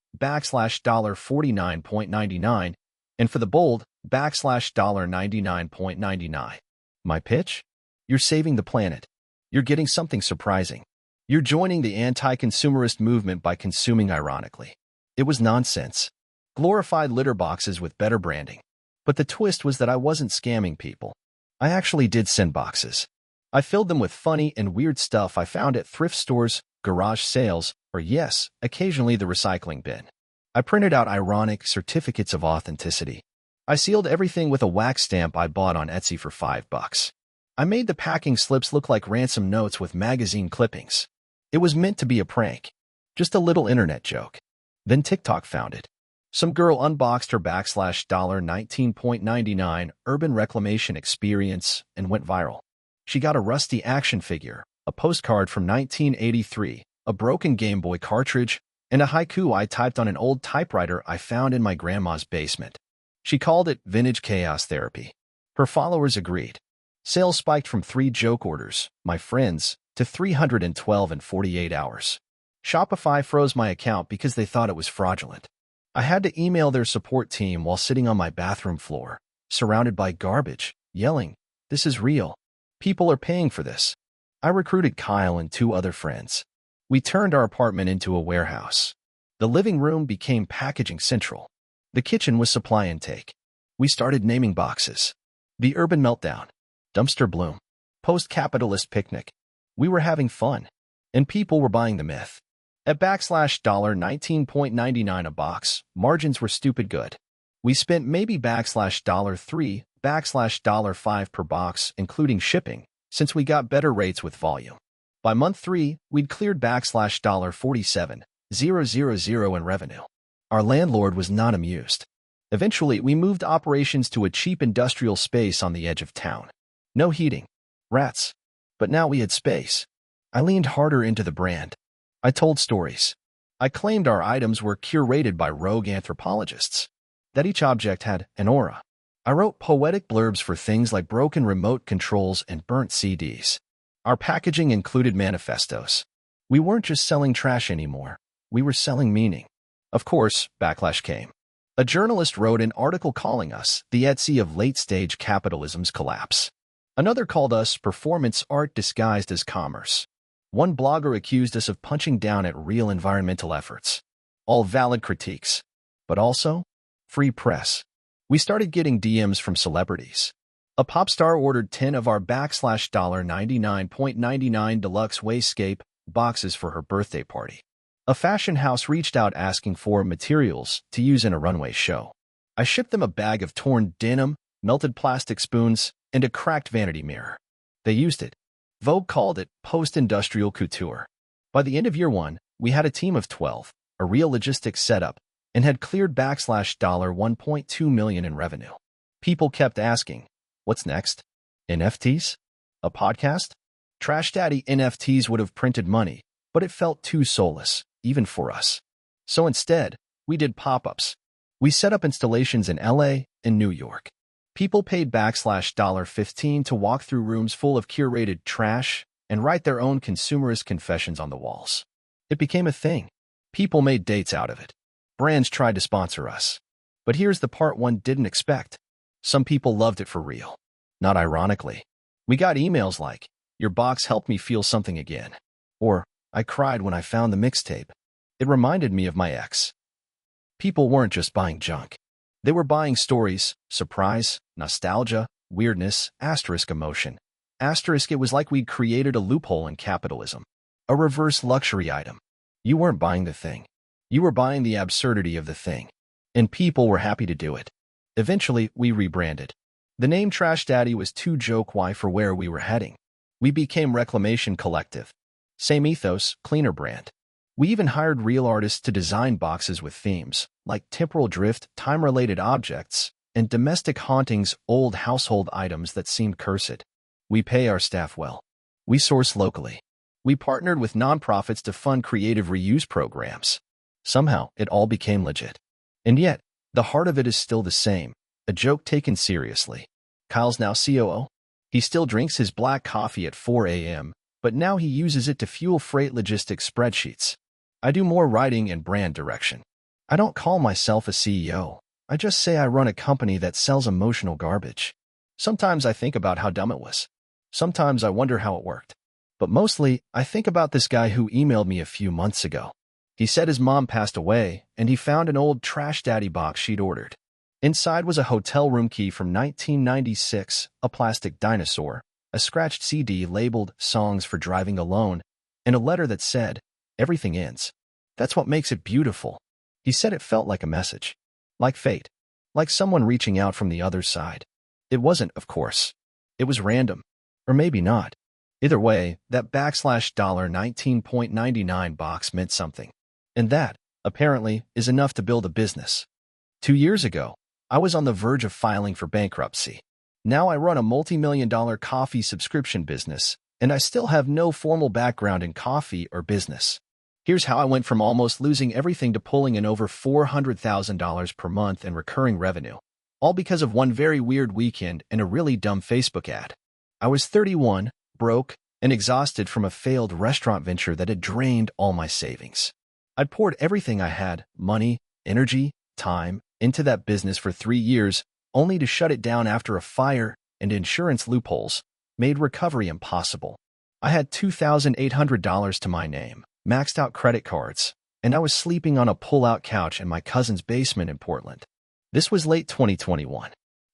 $49.99, and for the bold, $99.99. My pitch? You're saving the planet. You're getting something surprising. You're joining the anti-consumerist movement by consuming ironically. It was nonsense. Glorified litter boxes with better branding. But the twist was that I wasn't scamming people. I actually did send boxes. I filled them with funny and weird stuff I found at thrift stores, garage sales, or yes, occasionally the recycling bin. I printed out ironic certificates of authenticity. I sealed everything with a wax stamp I bought on Etsy for $5. I made the packing slips look like ransom notes with magazine clippings. It was meant to be a prank. Just a little internet joke. Then TikTok found it. Some girl unboxed her $19.99 urban reclamation experience and went viral. She got a rusty action figure, a postcard from 1983, a broken Game Boy cartridge, and a haiku I typed on an old typewriter I found in my grandma's basement. She called it Vintage Chaos Therapy. Her followers agreed. Sales spiked from 3 joke orders, my friends, to 312 in 48 hours. Shopify froze my account because they thought it was fraudulent. I had to email their support team while sitting on my bathroom floor, surrounded by garbage, yelling, "This is real. People are paying for this." I recruited Kyle and 2 other friends. We turned our apartment into a warehouse. The living room became packaging central. The kitchen was supply intake. We started naming boxes. The Urban Meltdown, Dumpster Bloom, Post-Capitalist Picnic. We were having fun, and people were buying the myth. At $19.99 a box, margins were stupid good. We spent maybe $3, $5 per box, including shipping, since we got better rates with volume. By month 3, we'd cleared $47,000 in revenue. Our landlord was not amused. Eventually, we moved operations to a cheap industrial space on the edge of town. No heating. Rats. But now we had space. I leaned harder into the brand. I told stories. I claimed our items were curated by rogue anthropologists, that each object had an aura. I wrote poetic blurbs for things like broken remote controls and burnt CDs. Our packaging included manifestos. We weren't just selling trash anymore. We were selling meaning. Of course, backlash came. A journalist wrote an article calling us the Etsy of late-stage capitalism's collapse. Another called us performance art disguised as commerce. One blogger accused us of punching down at real environmental efforts. All valid critiques. But also, free press. We started getting DMs from celebrities. A pop star ordered 10 of our $99.99 deluxe Wayscape boxes for her birthday party. A fashion house reached out asking for materials to use in a runway show. I shipped them a bag of torn denim, melted plastic spoons, and a cracked vanity mirror. They used it. Vogue called it post-industrial couture. By the end of year 1, we had a team of 12, a real logistics setup, and had cleared $1.2 million in revenue. People kept asking, what's next? NFTs? A podcast? Trash Daddy NFTs would have printed money, but it felt too soulless, even for us. So instead, we did pop-ups. We set up installations in LA and New York. People paid $15 to walk through rooms full of curated trash and write their own consumerist confessions on the walls. It became a thing. People made dates out of it. Brands tried to sponsor us. But here's the part one didn't expect. Some people loved it for real. Not ironically. We got emails like, "Your box helped me feel something again." Or, "I cried when I found the mixtape. It reminded me of my ex." People weren't just buying junk. They were buying stories, surprise, nostalgia, weirdness, asterisk emotion. Asterisk, it was like we'd created a loophole in capitalism. A reverse luxury item. You weren't buying the thing. You were buying the absurdity of the thing. And people were happy to do it. Eventually, we rebranded. The name Trash Daddy was too joke-y for where we were heading. We became Reclamation Collective. Same ethos, cleaner brand. We even hired real artists to design boxes with themes, like temporal drift, time-related objects, and domestic hauntings, old household items that seemed cursed. We pay our staff well. We source locally. We partnered with nonprofits to fund creative reuse programs. Somehow, it all became legit. And yet, the heart of it is still the same, a joke taken seriously. Kyle's now COO. He still drinks his black coffee at 4 a.m., but now he uses it to fuel freight logistics spreadsheets. I do more writing and brand direction. I don't call myself a CEO. I just say I run a company that sells emotional garbage. Sometimes I think about how dumb it was. Sometimes I wonder how it worked. But mostly, I think about this guy who emailed me a few months ago. He said his mom passed away, and he found an old Trash Daddy box she'd ordered. Inside was a hotel room key from 1996, a plastic dinosaur, a scratched CD labeled Songs for Driving Alone, and a letter that said, "Everything ends. That's what makes it beautiful." He said it felt like a message. Like fate. Like someone reaching out from the other side. It wasn't, of course. It was random. Or maybe not. Either way, that $19.99 box meant something. And that, apparently, is enough to build a business. 2 years ago, I was on the verge of filing for bankruptcy. Now I run a multi-million-dollar coffee subscription business, and I still have no formal background in coffee or business. Here's how I went from almost losing everything to pulling in over $400,000 per month in recurring revenue. All because of one very weird weekend and a really dumb Facebook ad. I was 31, broke, and exhausted from a failed restaurant venture that had drained all my savings. I'd poured everything I had, money, energy, time, into that business for 3 years, only to shut it down after a fire and insurance loopholes made recovery impossible. I had $2,800 to my name, maxed out credit cards, and I was sleeping on a pull-out couch in my cousin's basement in Portland. This was late 2021.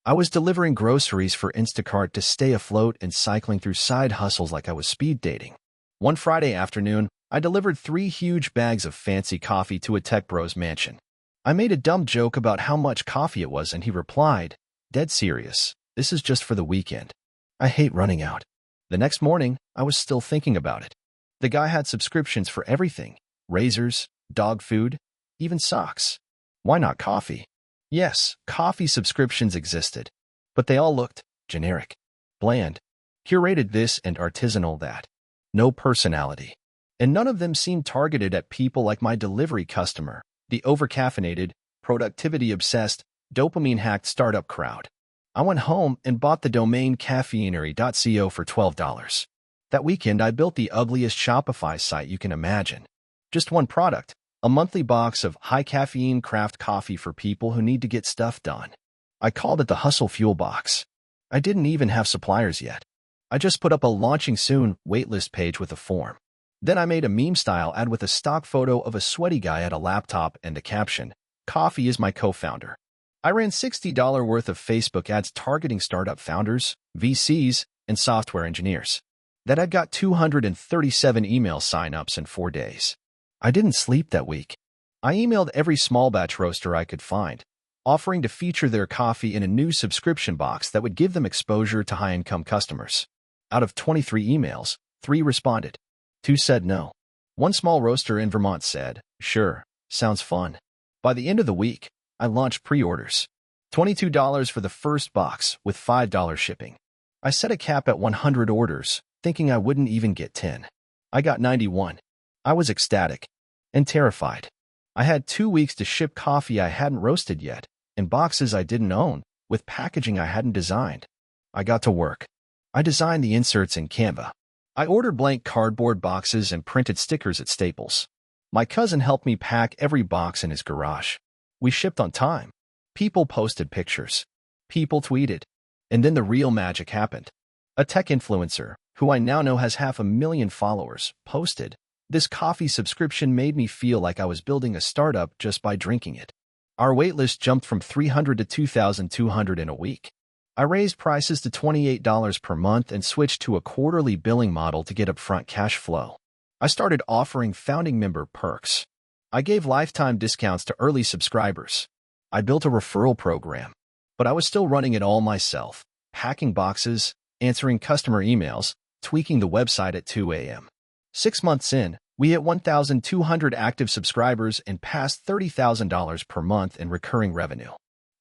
I was delivering groceries for Instacart to stay afloat and cycling through side hustles like I was speed dating. One Friday afternoon, I delivered 3 huge bags of fancy coffee to a tech bro's mansion. I made a dumb joke about how much coffee it was, and he replied, "Dead serious, this is just for the weekend." I hate running out. The next morning, I was still thinking about it. The guy had subscriptions for everything: razors, dog food, even socks. Why not coffee? Yes, coffee subscriptions existed, but they all looked generic, bland, curated this and artisanal that. No personality. And none of them seemed targeted at people like my delivery customer, the overcaffeinated, productivity-obsessed, dopamine-hacked startup crowd. I went home and bought the domain caffeinery.co for $12. That weekend, I built the ugliest Shopify site you can imagine. Just one product. A monthly box of high-caffeine craft coffee for people who need to get stuff done. I called it the Hustle Fuel Box. I didn't even have suppliers yet. I just put up a launching soon waitlist page with a form. Then I made a meme-style ad with a stock photo of a sweaty guy at a laptop and the caption, "Coffee is my co-founder." I ran $60 worth of Facebook ads targeting startup founders, VCs, and software engineers. That ad got 237 email sign-ups in 4 days. I didn't sleep that week. I emailed every small batch roaster I could find, offering to feature their coffee in a new subscription box that would give them exposure to high-income customers. Out of 23 emails, 3 responded. 2 said no. One small roaster in Vermont said, "Sure, sounds fun." By the end of the week, I launched pre-orders. $22 for the first box with $5 shipping. I set a cap at 100 orders, thinking I wouldn't even get 10. I got 91. I was ecstatic and terrified. I had 2 weeks to ship coffee I hadn't roasted yet, in boxes I didn't own, with packaging I hadn't designed. I got to work. I designed the inserts in Canva. I ordered blank cardboard boxes and printed stickers at Staples. My cousin helped me pack every box in his garage. We shipped on time. People posted pictures. People tweeted. And then the real magic happened. A tech influencer, who I now know has 500,000 followers, posted, "This coffee subscription made me feel like I was building a startup just by drinking it." Our waitlist jumped from 300 to 2,200 in a week. I raised prices to $28 per month and switched to a quarterly billing model to get upfront cash flow. I started offering founding member perks. I gave lifetime discounts to early subscribers. I built a referral program, but I was still running it all myself, packing boxes, answering customer emails, tweaking the website at 2 a.m. 6 months in, we hit 1,200 active subscribers and passed $30,000 per month in recurring revenue.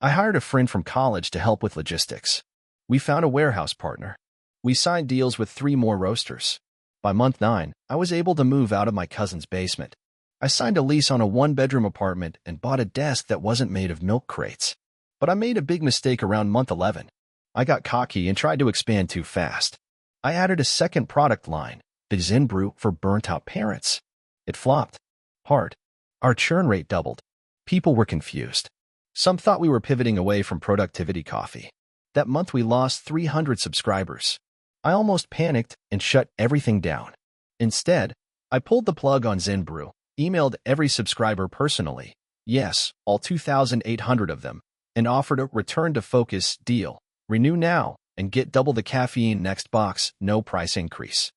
I hired a friend from college to help with logistics. We found a warehouse partner. We signed deals with 3 more roasters. By month 9, I was able to move out of my cousin's basement. I signed a lease on a 1-bedroom apartment and bought a desk that wasn't made of milk crates. But I made a big mistake around month 11. I got cocky and tried to expand too fast. I added a second product line, the Zen Brew for burnt-out parents. It flopped hard. Our churn rate doubled. People were confused. Some thought we were pivoting away from productivity coffee. That month we lost 300 subscribers. I almost panicked and shut everything down. Instead, I pulled the plug on Zen Brew, emailed every subscriber personally, yes, all 2,800 of them, and offered a return-to-focus deal. Renew now and get double the caffeine next box, no price increase.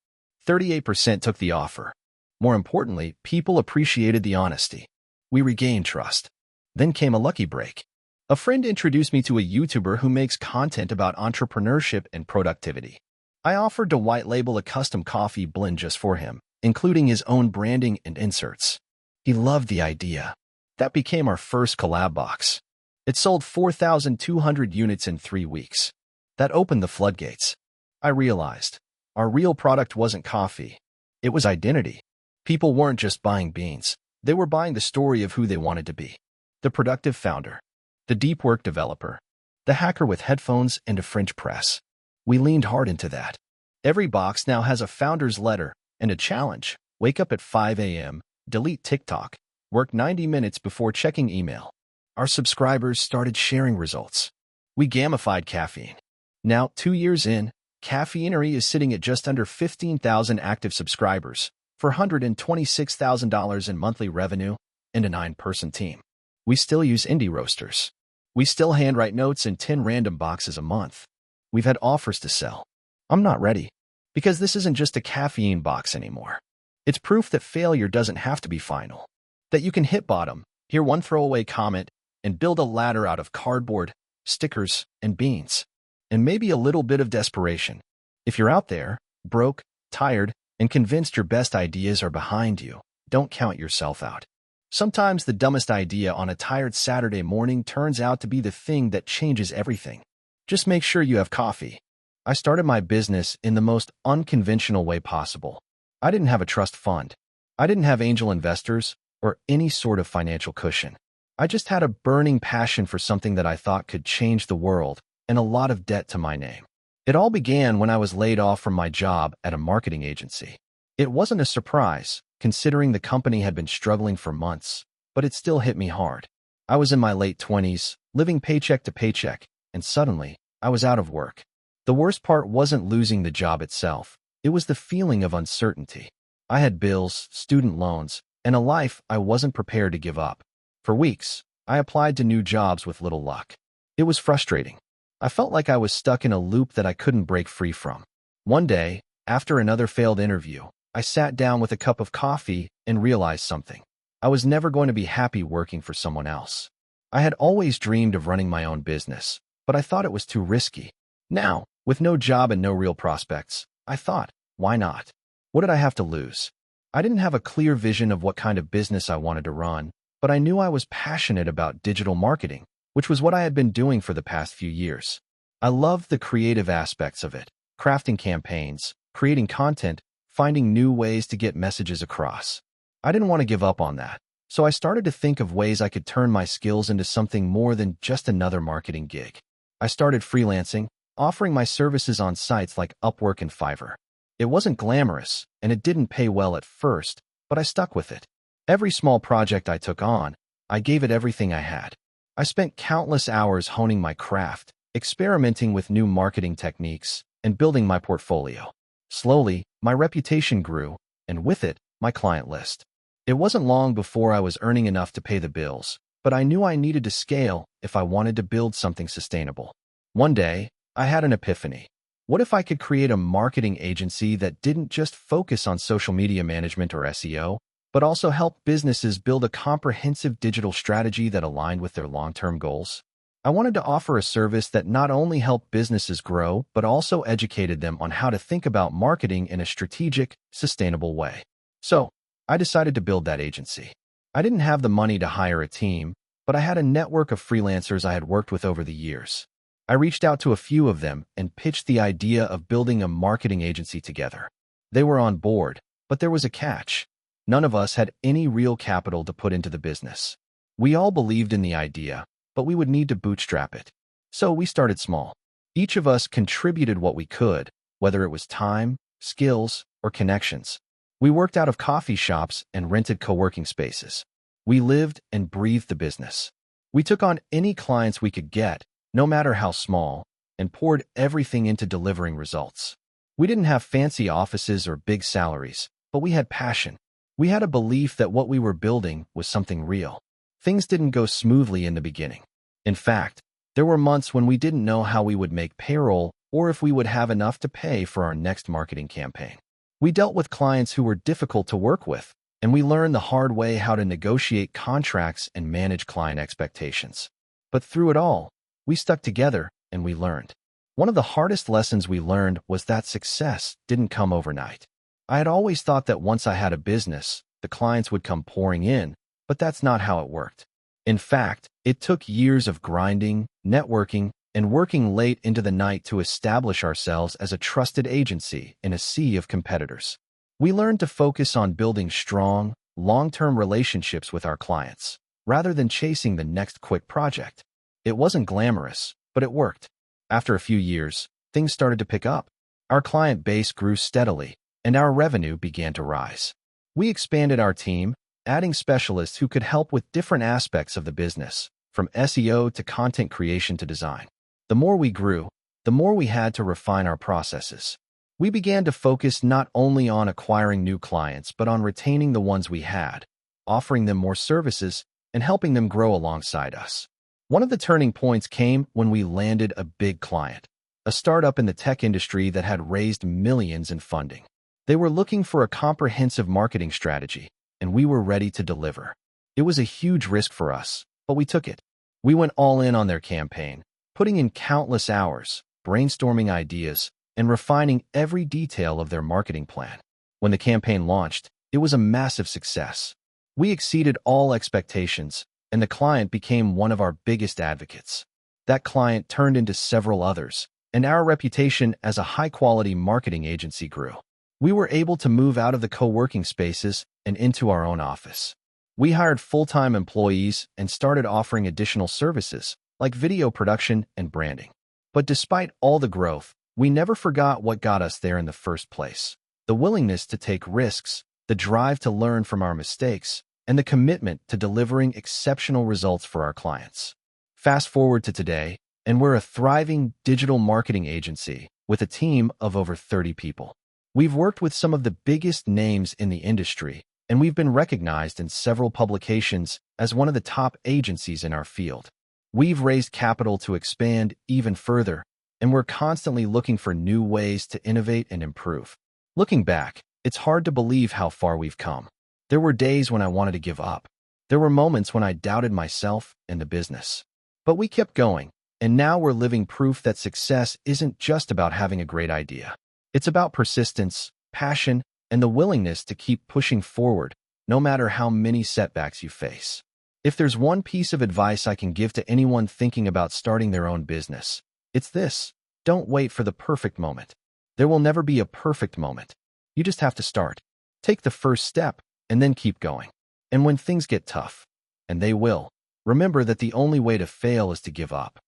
38% took the offer. More importantly, people appreciated the honesty. We regained trust. Then came a lucky break. A friend introduced me to a YouTuber who makes content about entrepreneurship and productivity. I offered to white label a custom coffee blend just for him, including his own branding and inserts. He loved the idea. That became our first collab box. It sold 4,200 units in 3 weeks. That opened the floodgates. I realized our real product wasn't coffee. It was identity. People weren't just buying beans. They were buying the story of who they wanted to be. The productive founder, the deep work developer, the hacker with headphones and a French press. We leaned hard into that. Every box now has a founder's letter and a challenge. Wake up at 5 a.m., delete TikTok, work 90 minutes before checking email. Our subscribers started sharing results. We gamified caffeine. Now, 2 years in, Caffeinery is sitting at just under 15,000 active subscribers for $126,000 in monthly revenue and a 9-person team. We still use indie roasters. We still handwrite notes in 10 random boxes a month. We've had offers to sell. I'm not ready, because this isn't just a caffeine box anymore. It's proof that failure doesn't have to be final, that you can hit bottom, hear one throwaway comment, and build a ladder out of cardboard, stickers, and beans, and maybe a little bit of desperation. If you're out there, broke, tired, and convinced your best ideas are behind you, don't count yourself out. Sometimes the dumbest idea on a tired Saturday morning turns out to be the thing that changes everything. Just make sure you have coffee. I started my business in the most unconventional way possible. I didn't have a trust fund. I didn't have angel investors or any sort of financial cushion. I just had a burning passion for something that I thought could change the world and a lot of debt to my name. It all began when I was laid off from my job at a marketing agency. It wasn't a surprise, considering the company had been struggling for months, but it still hit me hard. I was in my late 20s, living paycheck to paycheck, and suddenly, I was out of work. The worst part wasn't losing the job itself. It was the feeling of uncertainty. I had bills, student loans, and a life I wasn't prepared to give up. For weeks, I applied to new jobs with little luck. It was frustrating. I felt like I was stuck in a loop that I couldn't break free from. One day, after another failed interview, I sat down with a cup of coffee and realized something. I was never going to be happy working for someone else. I had always dreamed of running my own business, but I thought it was too risky. Now, with no job and no real prospects, I thought, why not? What did I have to lose? I didn't have a clear vision of what kind of business I wanted to run, but I knew I was passionate about digital marketing, which was what I had been doing for the past few years. I loved the creative aspects of it, crafting campaigns, creating content, finding new ways to get messages across. I didn't want to give up on that, so I started to think of ways I could turn my skills into something more than just another marketing gig. I started freelancing, offering my services on sites like Upwork and Fiverr. It wasn't glamorous, and it didn't pay well at first, but I stuck with it. Every small project I took on, I gave it everything I had. I spent countless hours honing my craft, experimenting with new marketing techniques, and building my portfolio. Slowly, my reputation grew, and with it, my client list. It wasn't long before I was earning enough to pay the bills, but I knew I needed to scale if I wanted to build something sustainable. One day, I had an epiphany. What if I could create a marketing agency that didn't just focus on social media management or SEO, but also help businesses build a comprehensive digital strategy that aligned with their long-term goals? I wanted to offer a service that not only helped businesses grow, but also educated them on how to think about marketing in a strategic, sustainable way. So, I decided to build that agency. I didn't have the money to hire a team, but I had a network of freelancers I had worked with over the years. I reached out to a few of them and pitched the idea of building a marketing agency together. They were on board, but there was a catch. None of us had any real capital to put into the business. We all believed in the idea, but we would need to bootstrap it. So we started small. Each of us contributed what we could, whether it was time, skills, or connections. We worked out of coffee shops and rented co-working spaces. We lived and breathed the business. We took on any clients we could get, no matter how small, and poured everything into delivering results. We didn't have fancy offices or big salaries, but we had passion. We had a belief that what we were building was something real. Things didn't go smoothly in the beginning. In fact, there were months when we didn't know how we would make payroll or if we would have enough to pay for our next marketing campaign. We dealt with clients who were difficult to work with, and we learned the hard way how to negotiate contracts and manage client expectations. But through it all, we stuck together and we learned. One of the hardest lessons we learned was that success didn't come overnight. I had always thought that once I had a business, the clients would come pouring in, but that's not how it worked. In fact, it took years of grinding, networking, and working late into the night to establish ourselves as a trusted agency in a sea of competitors. We learned to focus on building strong, long-term relationships with our clients, rather than chasing the next quick project. It wasn't glamorous, but it worked. After a few years, things started to pick up. Our client base grew steadily, and our revenue began to rise. We expanded our team, adding specialists who could help with different aspects of the business, from SEO to content creation to design. The more we grew, the more we had to refine our processes. We began to focus not only on acquiring new clients, but on retaining the ones we had, offering them more services, and helping them grow alongside us. One of the turning points came when we landed a big client, a startup in the tech industry that had raised millions in funding. They were looking for a comprehensive marketing strategy, and we were ready to deliver. It was a huge risk for us, but we took it. We went all in on their campaign, putting in countless hours, brainstorming ideas, and refining every detail of their marketing plan. When the campaign launched, it was a massive success. We exceeded all expectations, and the client became one of our biggest advocates. That client turned into several others, and our reputation as a high-quality marketing agency grew. We were able to move out of the co-working spaces and into our own office. We hired full-time employees and started offering additional services, like video production and branding. But despite all the growth, we never forgot what got us there in the first place: the willingness to take risks, the drive to learn from our mistakes, and the commitment to delivering exceptional results for our clients. Fast forward to today, and we're a thriving digital marketing agency with a team of over 30 people. We've worked with some of the biggest names in the industry, and we've been recognized in several publications as one of the top agencies in our field. We've raised capital to expand even further, and we're constantly looking for new ways to innovate and improve. Looking back, it's hard to believe how far we've come. There were days when I wanted to give up. There were moments when I doubted myself and the business. But we kept going, and now we're living proof that success isn't just about having a great idea. It's about persistence, passion, and the willingness to keep pushing forward, no matter how many setbacks you face. If there's one piece of advice I can give to anyone thinking about starting their own business, it's this: don't wait for the perfect moment. There will never be a perfect moment. You just have to start. Take the first step, and then keep going. And when things get tough, and they will, remember that the only way to fail is to give up.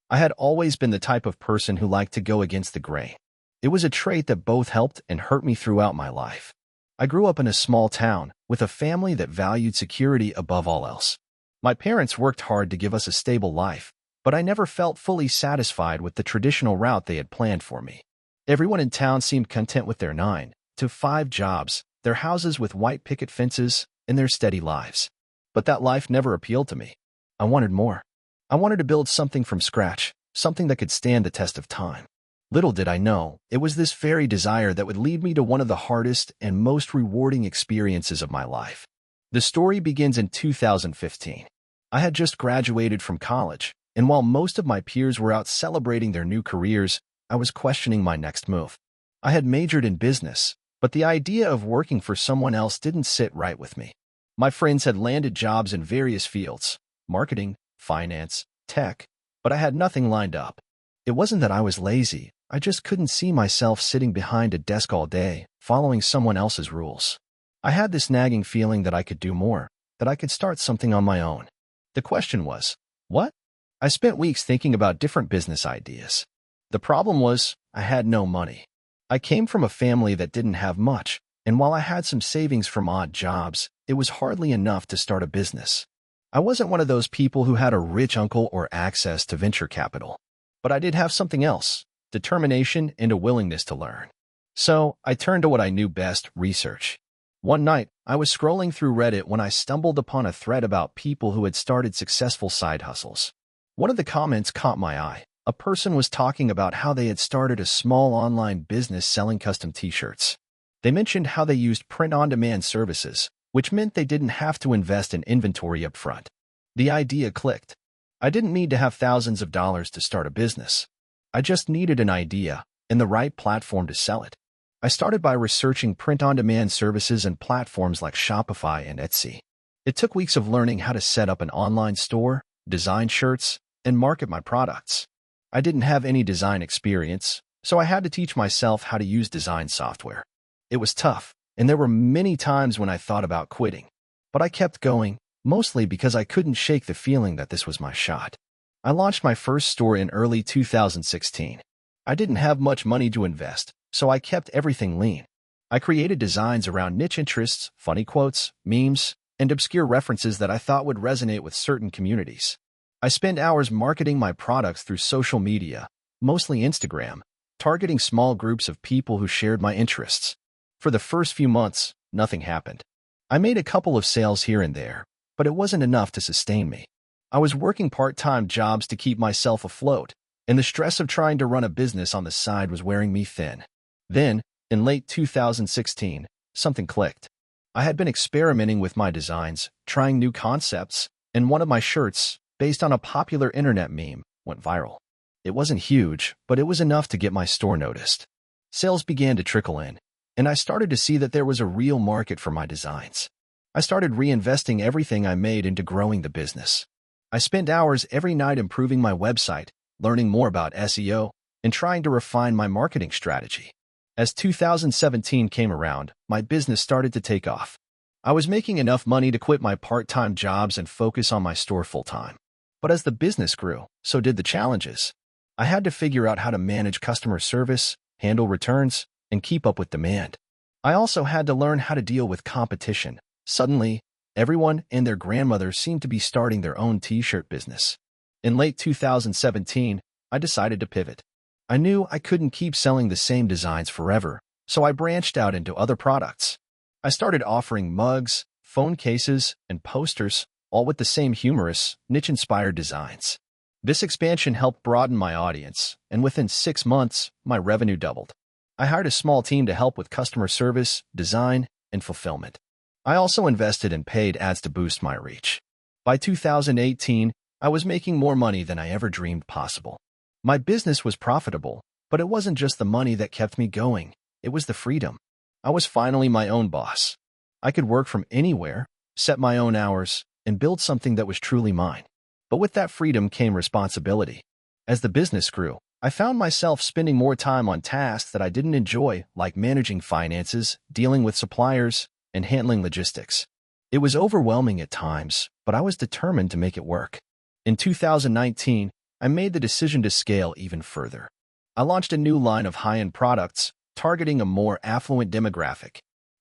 I had always been the type of person who liked to go against the grain. It was a trait that both helped and hurt me throughout my life. I grew up in a small town with a family that valued security above all else. My parents worked hard to give us a stable life, but I never felt fully satisfied with the traditional route they had planned for me. Everyone in town seemed content with their 9 to 5 jobs, their houses with white picket fences, and their steady lives. But that life never appealed to me. I wanted more. I wanted to build something from scratch, something that could stand the test of time. Little did I know, it was this very desire that would lead me to one of the hardest and most rewarding experiences of my life. The story begins in 2015. I had just graduated from college, and while most of my peers were out celebrating their new careers, I was questioning my next move. I had majored in business, but the idea of working for someone else didn't sit right with me. My friends had landed jobs in various fields: marketing, finance, tech, but I had nothing lined up. It wasn't that I was lazy. I just couldn't see myself sitting behind a desk all day, following someone else's rules. I had this nagging feeling that I could do more, that I could start something on my own. The question was, what? I spent weeks thinking about different business ideas. The problem was, I had no money. I came from a family that didn't have much, and while I had some savings from odd jobs, it was hardly enough to start a business. I wasn't one of those people who had a rich uncle or access to venture capital. But I did have something else: determination and a willingness to learn. So I turned to what I knew best: research. One night, I was scrolling through Reddit when I stumbled upon a thread about people who had started successful side hustles. One of the comments caught my eye. A person was talking about how they had started a small online business selling custom t-shirts. They mentioned how they used print-on-demand services, which meant they didn't have to invest in inventory up front. The idea clicked. I didn't need to have thousands of dollars to start a business. I just needed an idea and the right platform to sell it. I started by researching print-on-demand services and platforms like Shopify and Etsy. It took weeks of learning how to set up an online store, design shirts, and market my products. I didn't have any design experience, so I had to teach myself how to use design software. It was tough, and there were many times when I thought about quitting. But I kept going, mostly because I couldn't shake the feeling that this was my shot. I launched my first store in early 2016. I didn't have much money to invest, so I kept everything lean. I created designs around niche interests, funny quotes, memes, and obscure references that I thought would resonate with certain communities. I spent hours marketing my products through social media, mostly Instagram, targeting small groups of people who shared my interests. For the first few months, nothing happened. I made a couple of sales here and there, but it wasn't enough to sustain me. I was working part-time jobs to keep myself afloat, and the stress of trying to run a business on the side was wearing me thin. Then, in late 2016, something clicked. I had been experimenting with my designs, trying new concepts, and one of my shirts, based on a popular internet meme, went viral. It wasn't huge, but it was enough to get my store noticed. Sales began to trickle in, and I started to see that there was a real market for my designs. I started reinvesting everything I made into growing the business. I spent hours every night improving my website, learning more about SEO, and trying to refine my marketing strategy. As 2017 came around, my business started to take off. I was making enough money to quit my part-time jobs and focus on my store full-time. But as the business grew, so did the challenges. I had to figure out how to manage customer service, handle returns, and keep up with demand. I also had to learn how to deal with competition. Suddenly, everyone and their grandmother seemed to be starting their own t-shirt business. In late 2017, I decided to pivot. I knew I couldn't keep selling the same designs forever, so I branched out into other products. I started offering mugs, phone cases, and posters, all with the same humorous, niche-inspired designs. This expansion helped broaden my audience, and within 6 months, my revenue doubled. I hired a small team to help with customer service, design, and fulfillment. I also invested in paid ads to boost my reach. By 2018, I was making more money than I ever dreamed possible. My business was profitable, but it wasn't just the money that kept me going. It was the freedom. I was finally my own boss. I could work from anywhere, set my own hours, and build something that was truly mine. But with that freedom came responsibility. As the business grew, I found myself spending more time on tasks that I didn't enjoy, like managing finances, dealing with suppliers, and handling logistics. It was overwhelming at times, but I was determined to make it work. In 2019, I made the decision to scale even further. I launched a new line of high-end products, targeting a more affluent demographic.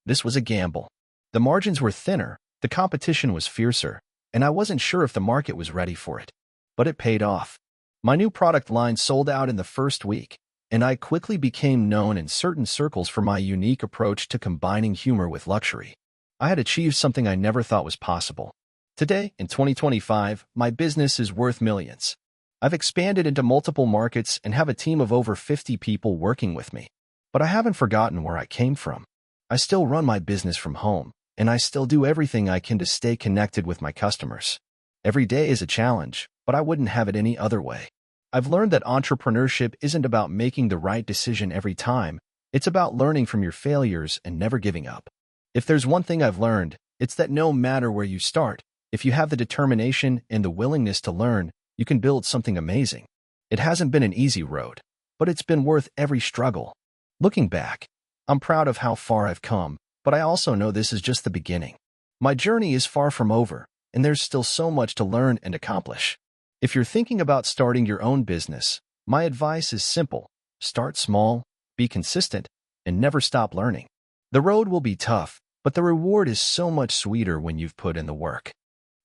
This was a gamble. The margins were thinner, the competition was fiercer, and I wasn't sure if the market was ready for it. But it paid off. My new product line sold out in the first week, and I quickly became known in certain circles for my unique approach to combining humor with luxury. I had achieved something I never thought was possible. Today, in 2025, my business is worth millions. I've expanded into multiple markets and have a team of over 50 people working with me. But I haven't forgotten where I came from. I still run my business from home, and I still do everything I can to stay connected with my customers. Every day is a challenge, but I wouldn't have it any other way. I've learned that entrepreneurship isn't about making the right decision every time. It's about learning from your failures and never giving up. If there's one thing I've learned, it's that no matter where you start, if you have the determination and the willingness to learn, you can build something amazing. It hasn't been an easy road, but it's been worth every struggle. Looking back, I'm proud of how far I've come, but I also know this is just the beginning. My journey is far from over, and there's still so much to learn and accomplish. If you're thinking about starting your own business, my advice is simple. Start small, be consistent, and never stop learning. The road will be tough, but the reward is so much sweeter when you've put in the work.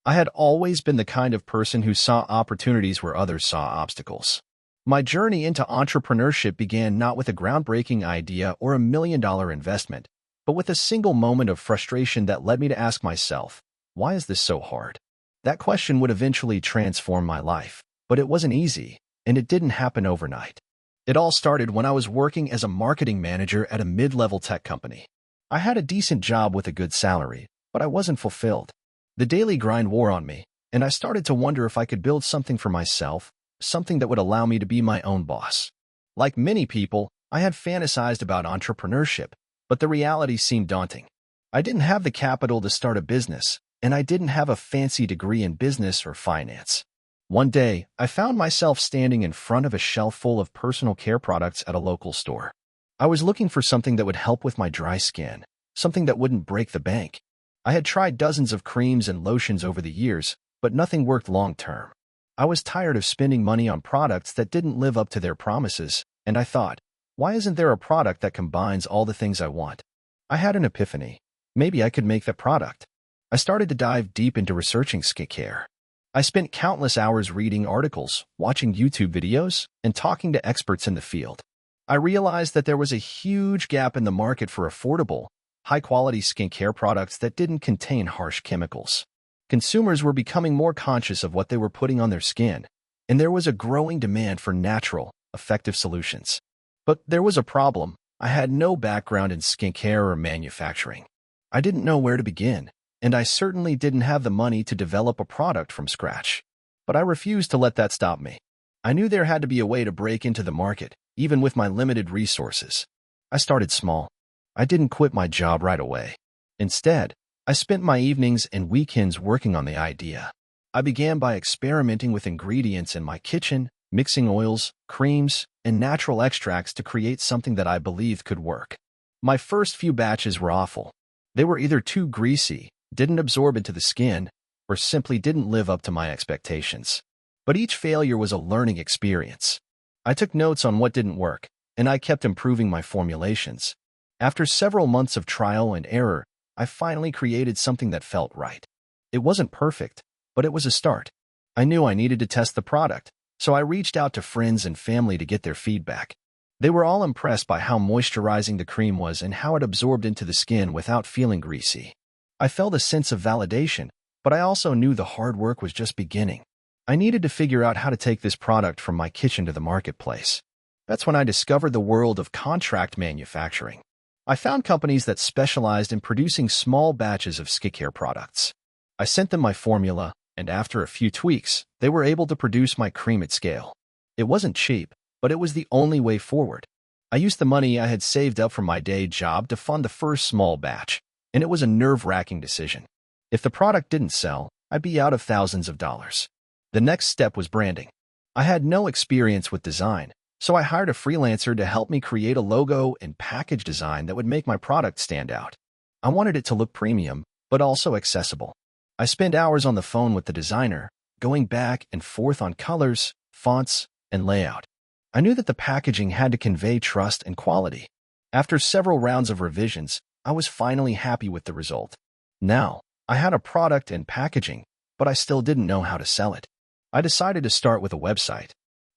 I had always been the kind of person who saw opportunities where others saw obstacles. My journey into entrepreneurship began not with a groundbreaking idea or $1 million investment, but with a single moment of frustration that led me to ask myself, why is this so hard? That question would eventually transform my life, but it wasn't easy, and it didn't happen overnight. It all started when I was working as a marketing manager at a mid-level tech company. I had a decent job with a good salary, but I wasn't fulfilled. The daily grind wore on me, and I started to wonder if I could build something for myself, something that would allow me to be my own boss. Like many people, I had fantasized about entrepreneurship, but the reality seemed daunting. I didn't have the capital to start a business, and I didn't have a fancy degree in business or finance. One day, I found myself standing in front of a shelf full of personal care products at a local store. I was looking for something that would help with my dry skin, something that wouldn't break the bank. I had tried dozens of creams and lotions over the years, but nothing worked long-term. I was tired of spending money on products that didn't live up to their promises, and I thought, why isn't there a product that combines all the things I want? I had an epiphany. Maybe I could make that product. I started to dive deep into researching skincare. I spent countless hours reading articles, watching YouTube videos, and talking to experts in the field. I realized that there was a huge gap in the market for affordable, high-quality skincare products that didn't contain harsh chemicals. Consumers were becoming more conscious of what they were putting on their skin, and there was a growing demand for natural, effective solutions. But there was a problem. I had no background in skincare or manufacturing. I didn't know where to begin, and I certainly didn't have the money to develop a product from scratch. But I refused to let that stop me. I knew there had to be a way to break into the market, even with my limited resources. I started small. I didn't quit my job right away. Instead, I spent my evenings and weekends working on the idea. I began by experimenting with ingredients in my kitchen, mixing oils, creams, and natural extracts to create something that I believed could work. My first few batches were awful. They were either too greasy, didn't absorb into the skin, or simply didn't live up to my expectations. But each failure was a learning experience. I took notes on what didn't work, and I kept improving my formulations. After several months of trial and error, I finally created something that felt right. It wasn't perfect, but it was a start. I knew I needed to test the product, so I reached out to friends and family to get their feedback. They were all impressed by how moisturizing the cream was and how it absorbed into the skin without feeling greasy. I felt a sense of validation, but I also knew the hard work was just beginning. I needed to figure out how to take this product from my kitchen to the marketplace. That's when I discovered the world of contract manufacturing. I found companies that specialized in producing small batches of skincare products. I sent them my formula, and after a few tweaks, they were able to produce my cream at scale. It wasn't cheap, but it was the only way forward. I used the money I had saved up from my day job to fund the first small batch, and it was a nerve-wracking decision. If the product didn't sell, I'd be out of thousands of dollars. The next step was branding. I had no experience with design, so I hired a freelancer to help me create a logo and package design that would make my product stand out. I wanted it to look premium, but also accessible. I spent hours on the phone with the designer, going back and forth on colors, fonts, and layout. I knew that the packaging had to convey trust and quality. After several rounds of revisions, I was finally happy with the result. Now, I had a product and packaging, but I still didn't know how to sell it. I decided to start with a website.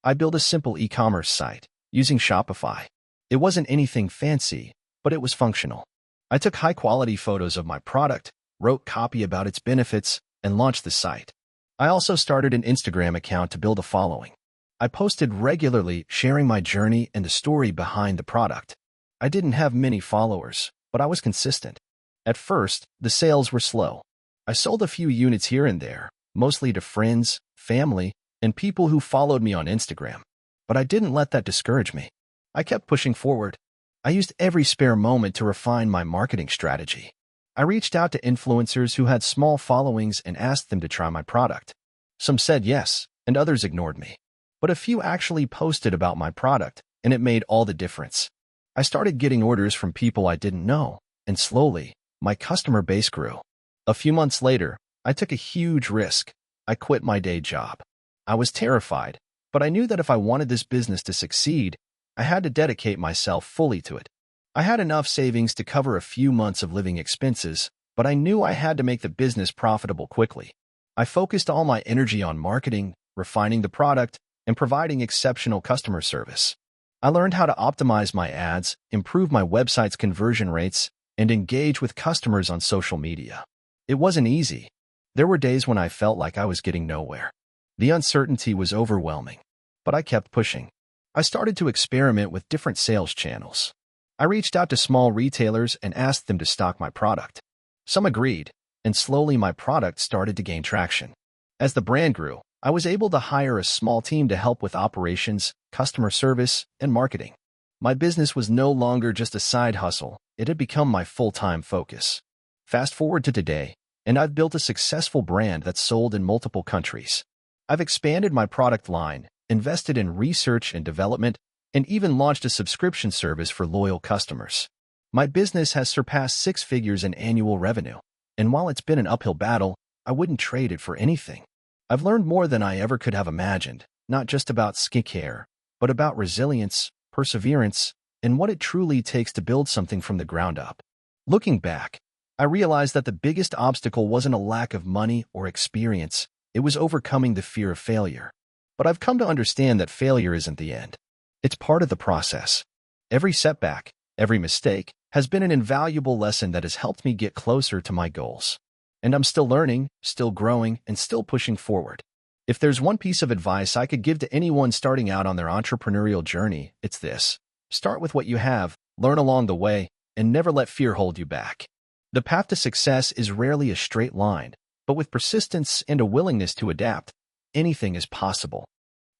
I built a simple e-commerce site, using Shopify. It wasn't anything fancy, but it was functional. I took high-quality photos of my product, wrote copy about its benefits, and launched the site. I also started an Instagram account to build a following. I posted regularly, sharing my journey and the story behind the product. I didn't have many followers, but I was consistent. At first, the sales were slow. I sold a few units here and there, mostly to friends, family, and people who followed me on Instagram. But I didn't let that discourage me. I kept pushing forward. I used every spare moment to refine my marketing strategy. I reached out to influencers who had small followings and asked them to try my product. Some said yes, and others ignored me. But a few actually posted about my product, and it made all the difference. I started getting orders from people I didn't know, and slowly, my customer base grew. A few months later, I took a huge risk. I quit my day job. I was terrified, but I knew that if I wanted this business to succeed, I had to dedicate myself fully to it. I had enough savings to cover a few months of living expenses, but I knew I had to make the business profitable quickly. I focused all my energy on marketing, refining the product, and providing exceptional customer service. I learned how to optimize my ads, improve my website's conversion rates, and engage with customers on social media. It wasn't easy. There were days when I felt like I was getting nowhere. The uncertainty was overwhelming, but I kept pushing. I started to experiment with different sales channels. I reached out to small retailers and asked them to stock my product. Some agreed, and slowly my product started to gain traction. As the brand grew, I was able to hire a small team to help with operations, customer service, and marketing. My business was no longer just a side hustle, it had become my full-time focus. Fast forward to today, and I've built a successful brand that's sold in multiple countries. I've expanded my product line, invested in research and development, and even launched a subscription service for loyal customers. My business has surpassed 6 figures in annual revenue, and while it's been an uphill battle, I wouldn't trade it for anything. I've learned more than I ever could have imagined, not just about skincare, but about resilience, perseverance, and what it truly takes to build something from the ground up. Looking back, I realized that the biggest obstacle wasn't a lack of money or experience, it was overcoming the fear of failure. But I've come to understand that failure isn't the end. It's part of the process. Every setback, every mistake, has been an invaluable lesson that has helped me get closer to my goals. And I'm still learning, still growing, and still pushing forward. If there's one piece of advice I could give to anyone starting out on their entrepreneurial journey, it's this. Start with what you have, learn along the way, and never let fear hold you back. The path to success is rarely a straight line, but with persistence and a willingness to adapt, anything is possible.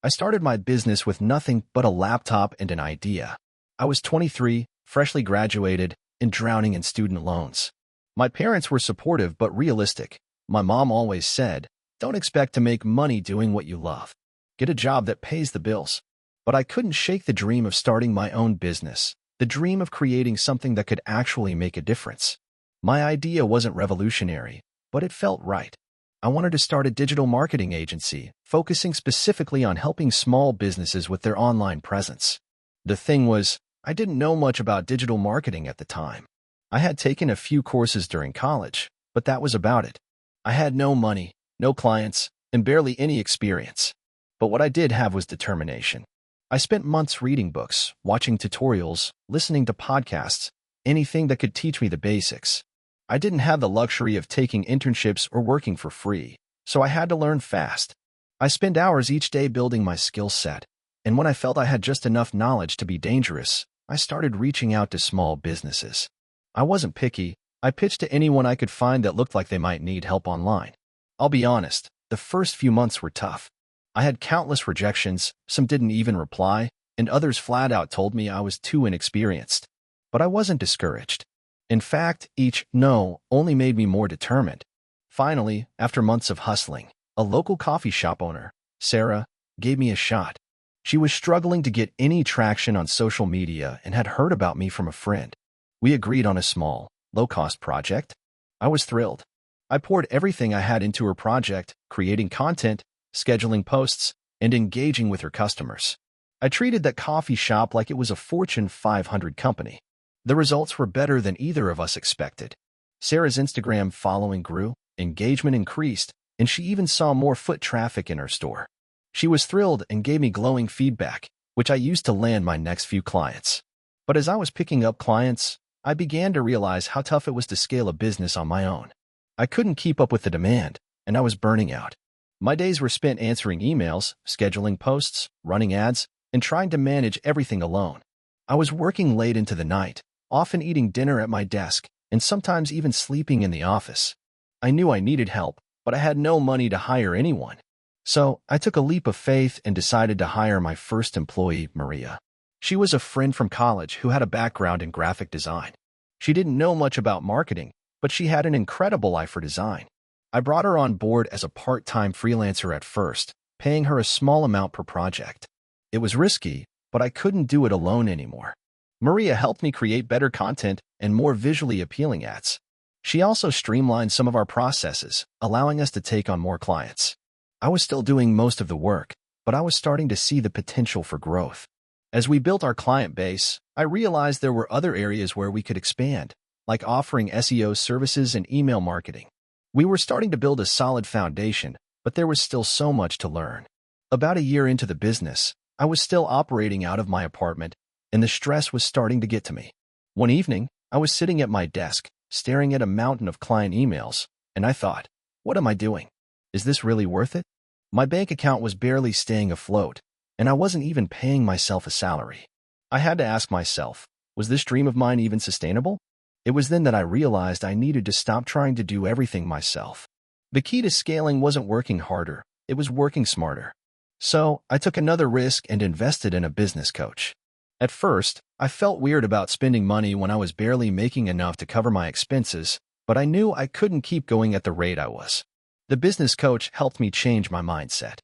I started my business with nothing but a laptop and an idea. I was 23, freshly graduated, and drowning in student loans. My parents were supportive but realistic. My mom always said, "Don't expect to make money doing what you love. Get a job that pays the bills." But I couldn't shake the dream of starting my own business, the dream of creating something that could actually make a difference. My idea wasn't revolutionary, but it felt right. I wanted to start a digital marketing agency, focusing specifically on helping small businesses with their online presence. The thing was, I didn't know much about digital marketing at the time. I had taken a few courses during college, but that was about it. I had no money, no clients, and barely any experience. But what I did have was determination. I spent months reading books, watching tutorials, listening to podcasts, anything that could teach me the basics. I didn't have the luxury of taking internships or working for free, so I had to learn fast. I spent hours each day building my skill set, and when I felt I had just enough knowledge to be dangerous, I started reaching out to small businesses. I wasn't picky. I pitched to anyone I could find that looked like they might need help online. I'll be honest, the first few months were tough. I had countless rejections, some didn't even reply, and others flat out told me I was too inexperienced. But I wasn't discouraged. In fact, each no only made me more determined. Finally, after months of hustling, a local coffee shop owner, Sarah, gave me a shot. She was struggling to get any traction on social media and had heard about me from a friend. We agreed on a small, low-cost project. I was thrilled. I poured everything I had into her project, creating content, scheduling posts, and engaging with her customers. I treated that coffee shop like it was a Fortune 500 company. The results were better than either of us expected. Sarah's Instagram following grew, engagement increased, and she even saw more foot traffic in her store. She was thrilled and gave me glowing feedback, which I used to land my next few clients. But as I was picking up clients, I began to realize how tough it was to scale a business on my own. I couldn't keep up with the demand, and I was burning out. My days were spent answering emails, scheduling posts, running ads, and trying to manage everything alone. I was working late into the night, often eating dinner at my desk, and sometimes even sleeping in the office. I knew I needed help, but I had no money to hire anyone. So I took a leap of faith and decided to hire my first employee, Maria. She was a friend from college who had a background in graphic design. She didn't know much about marketing, but she had an incredible eye for design. I brought her on board as a part-time freelancer at first, paying her a small amount per project. It was risky, but I couldn't do it alone anymore. Maria helped me create better content and more visually appealing ads. She also streamlined some of our processes, allowing us to take on more clients. I was still doing most of the work, but I was starting to see the potential for growth. As we built our client base, I realized there were other areas where we could expand, like offering SEO services and email marketing. We were starting to build a solid foundation, but there was still so much to learn. About a year into the business, I was still operating out of my apartment, and the stress was starting to get to me. One evening, I was sitting at my desk, staring at a mountain of client emails, and I thought, what am I doing? Is this really worth it? My bank account was barely staying afloat, and I wasn't even paying myself a salary. I had to ask myself, Was this dream of mine even sustainable? It was then that I realized I needed to stop trying to do everything myself. The key to scaling wasn't working harder, it was working smarter. So, I took another risk and invested in a business coach. At first, I felt weird about spending money when I was barely making enough to cover my expenses, but I knew I couldn't keep going at the rate I was. The business coach helped me change my mindset.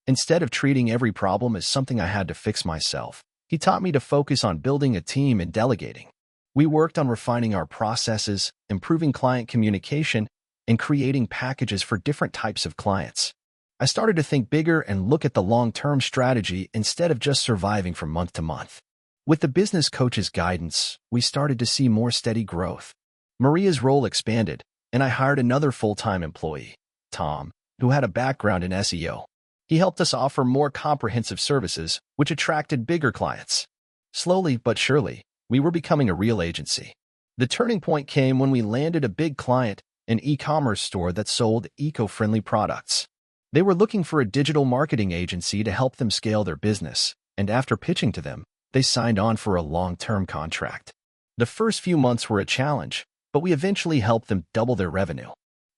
Instead of treating every problem as something I had to fix myself, he taught me to focus on building a team and delegating. We worked on refining our processes, improving client communication, and creating packages for different types of clients. I started to think bigger and look at the long-term strategy instead of just surviving from month to month. With the business coach's guidance, we started to see more steady growth. Maria's role expanded, and I hired another full-time employee, Tom, who had a background in SEO. He helped us offer more comprehensive services, which attracted bigger clients. Slowly but surely, we were becoming a real agency. The turning point came when we landed a big client, an e-commerce store that sold eco-friendly products. They were looking for a digital marketing agency to help them scale their business, and after pitching to them, they signed on for a long-term contract. The first few months were a challenge, but we eventually helped them double their revenue.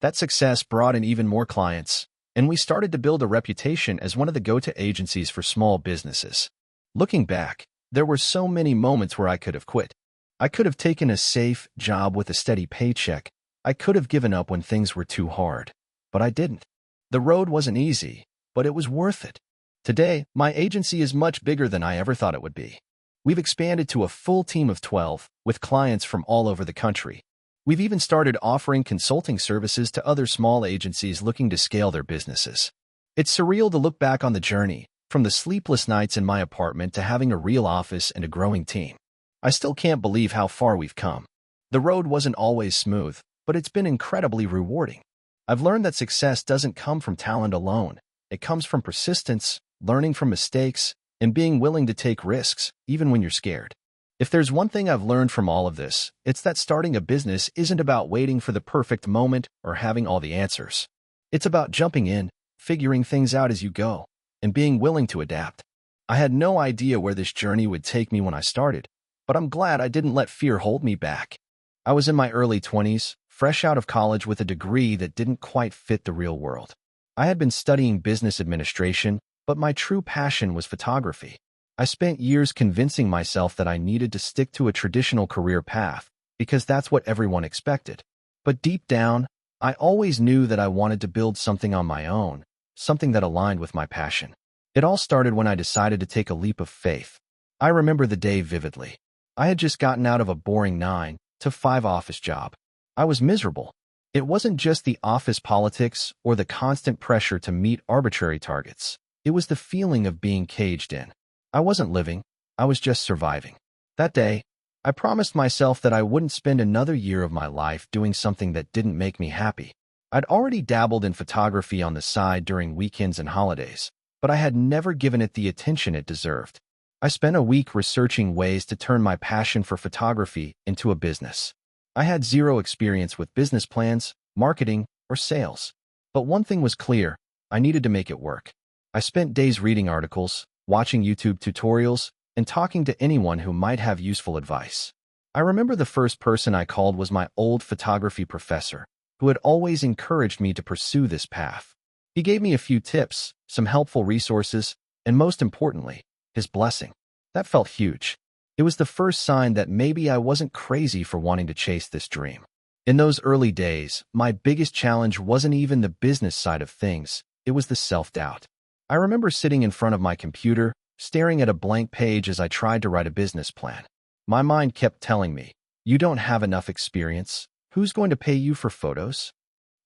That success brought in even more clients, and we started to build a reputation as one of the go-to agencies for small businesses. Looking back, there were so many moments where I could have quit. I could have taken a safe job with a steady paycheck. I could have given up when things were too hard, but I didn't. The road wasn't easy, but it was worth it. Today, my agency is much bigger than I ever thought it would be. We've expanded to a full team of 12, with clients from all over the country. We've even started offering consulting services to other small agencies looking to scale their businesses. It's surreal to look back on the journey, from the sleepless nights in my apartment to having a real office and a growing team. I still can't believe how far we've come. The road wasn't always smooth, but it's been incredibly rewarding. I've learned that success doesn't come from talent alone. It comes from persistence, learning from mistakes, and being willing to take risks, even when you're scared. If there's one thing I've learned from all of this, it's that starting a business isn't about waiting for the perfect moment or having all the answers. It's about jumping in, figuring things out as you go, and being willing to adapt. I had no idea where this journey would take me when I started, but I'm glad I didn't let fear hold me back. I was in my early 20s, fresh out of college with a degree that didn't quite fit the real world. I had been studying business administration, but my true passion was photography. I spent years convincing myself that I needed to stick to a traditional career path, because that's what everyone expected. But deep down, I always knew that I wanted to build something on my own, something that aligned with my passion. It all started when I decided to take a leap of faith. I remember the day vividly. I had just gotten out of a boring 9-to-5 office job. I was miserable. It wasn't just the office politics or the constant pressure to meet arbitrary targets. It was the feeling of being caged in. I wasn't living, I was just surviving. That day, I promised myself that I wouldn't spend another year of my life doing something that didn't make me happy. I'd already dabbled in photography on the side during weekends and holidays, but I had never given it the attention it deserved. I spent a week researching ways to turn my passion for photography into a business. I had zero experience with business plans, marketing, or sales. But one thing was clear, I needed to make it work. I spent days reading articles, watching YouTube tutorials, and talking to anyone who might have useful advice. I remember the first person I called was my old photography professor, who had always encouraged me to pursue this path. He gave me a few tips, some helpful resources, and most importantly, his blessing. That felt huge. It was the first sign that maybe I wasn't crazy for wanting to chase this dream. In those early days, my biggest challenge wasn't even the business side of things, it was the self-doubt. I remember sitting in front of my computer, staring at a blank page as I tried to write a business plan. My mind kept telling me, "You don't have enough experience. Who's going to pay you for photos?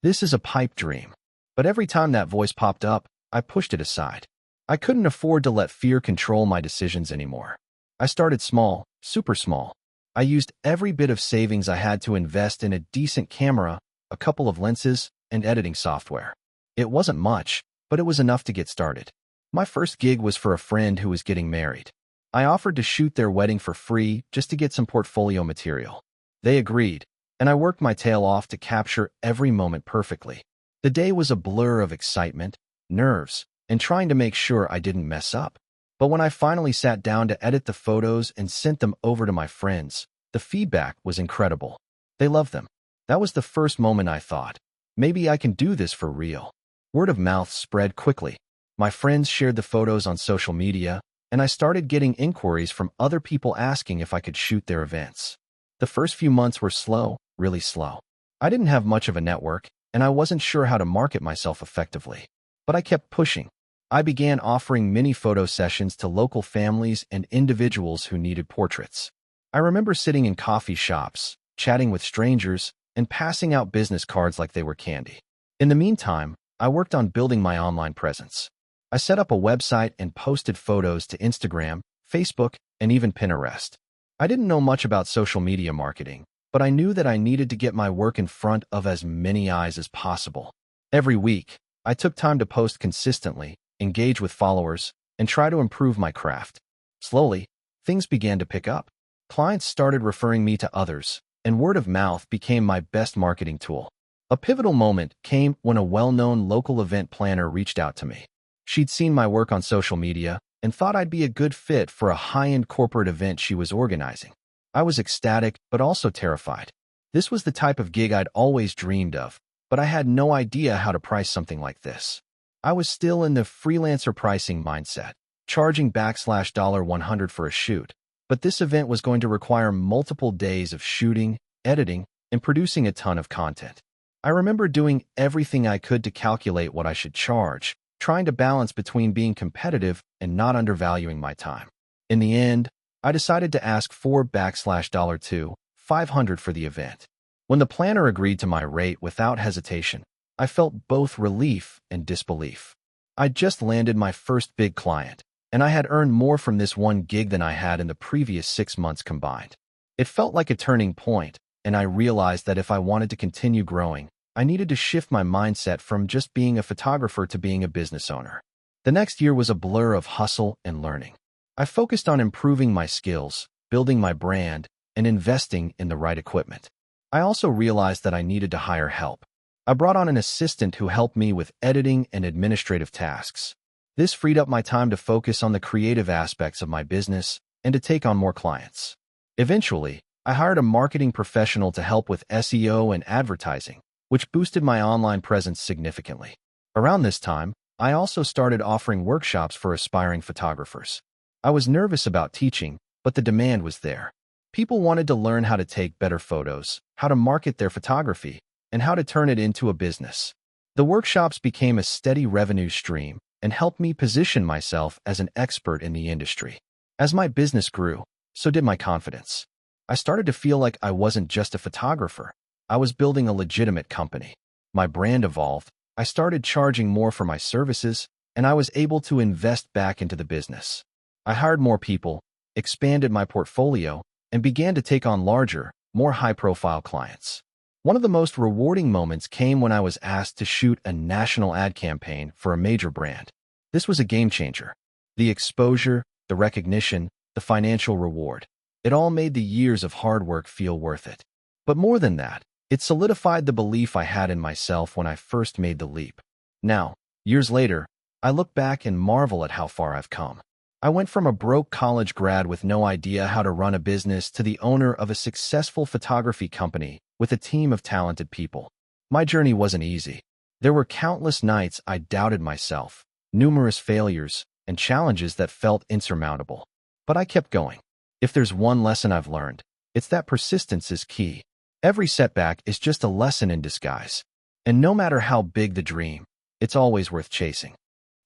This is a pipe dream." But every time that voice popped up, I pushed it aside. I couldn't afford to let fear control my decisions anymore. I started small, super small. I used every bit of savings I had to invest in a decent camera, a couple of lenses, and editing software. It wasn't much, but it was enough to get started. My first gig was for a friend who was getting married. I offered to shoot their wedding for free just to get some portfolio material. They agreed, and I worked my tail off to capture every moment perfectly. The day was a blur of excitement, nerves, and trying to make sure I didn't mess up. But when I finally sat down to edit the photos and sent them over to my friends, the feedback was incredible. They loved them. That was the first moment I thought, maybe I can do this for real. Word of mouth spread quickly. My friends shared the photos on social media, and I started getting inquiries from other people asking if I could shoot their events. The first few months were slow, really slow. I didn't have much of a network, and I wasn't sure how to market myself effectively. But I kept pushing. I began offering mini photo sessions to local families and individuals who needed portraits. I remember sitting in coffee shops, chatting with strangers, and passing out business cards like they were candy. In the meantime, I worked on building my online presence. I set up a website and posted photos to Instagram, Facebook, and even Pinterest. I didn't know much about social media marketing, but I knew that I needed to get my work in front of as many eyes as possible. Every week, I took time to post consistently, engage with followers, and try to improve my craft. Slowly, things began to pick up. Clients started referring me to others, and word of mouth became my best marketing tool. A pivotal moment came when a well-known local event planner reached out to me. She'd seen my work on social media and thought I'd be a good fit for a high-end corporate event she was organizing. I was ecstatic, but also terrified. This was the type of gig I'd always dreamed of, but I had no idea how to price something like this. I was still in the freelancer pricing mindset, charging $100 for a shoot. But this event was going to require multiple days of shooting, editing, and producing a ton of content. I remember doing everything I could to calculate what I should charge, trying to balance between being competitive and not undervaluing my time. In the end, I decided to ask for $500 for the event. When the planner agreed to my rate without hesitation, I felt both relief and disbelief. I'd just landed my first big client, and I had earned more from this one gig than I had in the previous 6 months combined. It felt like a turning point, and I realized that if I wanted to continue growing, I needed to shift my mindset from just being a photographer to being a business owner. The next year was a blur of hustle and learning. I focused on improving my skills, building my brand, and investing in the right equipment. I also realized that I needed to hire help. I brought on an assistant who helped me with editing and administrative tasks. This freed up my time to focus on the creative aspects of my business and to take on more clients. Eventually, I hired a marketing professional to help with SEO and advertising, which boosted my online presence significantly. Around this time, I also started offering workshops for aspiring photographers. I was nervous about teaching, but the demand was there. People wanted to learn how to take better photos, how to market their photography, and how to turn it into a business. The workshops became a steady revenue stream and helped me position myself as an expert in the industry. As my business grew, so did my confidence. I started to feel like I wasn't just a photographer. I was building a legitimate company. My brand evolved, I started charging more for my services, and I was able to invest back into the business. I hired more people, expanded my portfolio, and began to take on larger, more high-profile clients. One of the most rewarding moments came when I was asked to shoot a national ad campaign for a major brand. This was a game changer. The exposure, the recognition, the financial reward. It all made the years of hard work feel worth it. But more than that, it solidified the belief I had in myself when I first made the leap. Now, years later, I look back and marvel at how far I've come. I went from a broke college grad with no idea how to run a business to the owner of a successful photography company with a team of talented people. My journey wasn't easy. There were countless nights I doubted myself, numerous failures, and challenges that felt insurmountable. But I kept going. If there's one lesson I've learned, it's that persistence is key. Every setback is just a lesson in disguise. And no matter how big the dream, it's always worth chasing.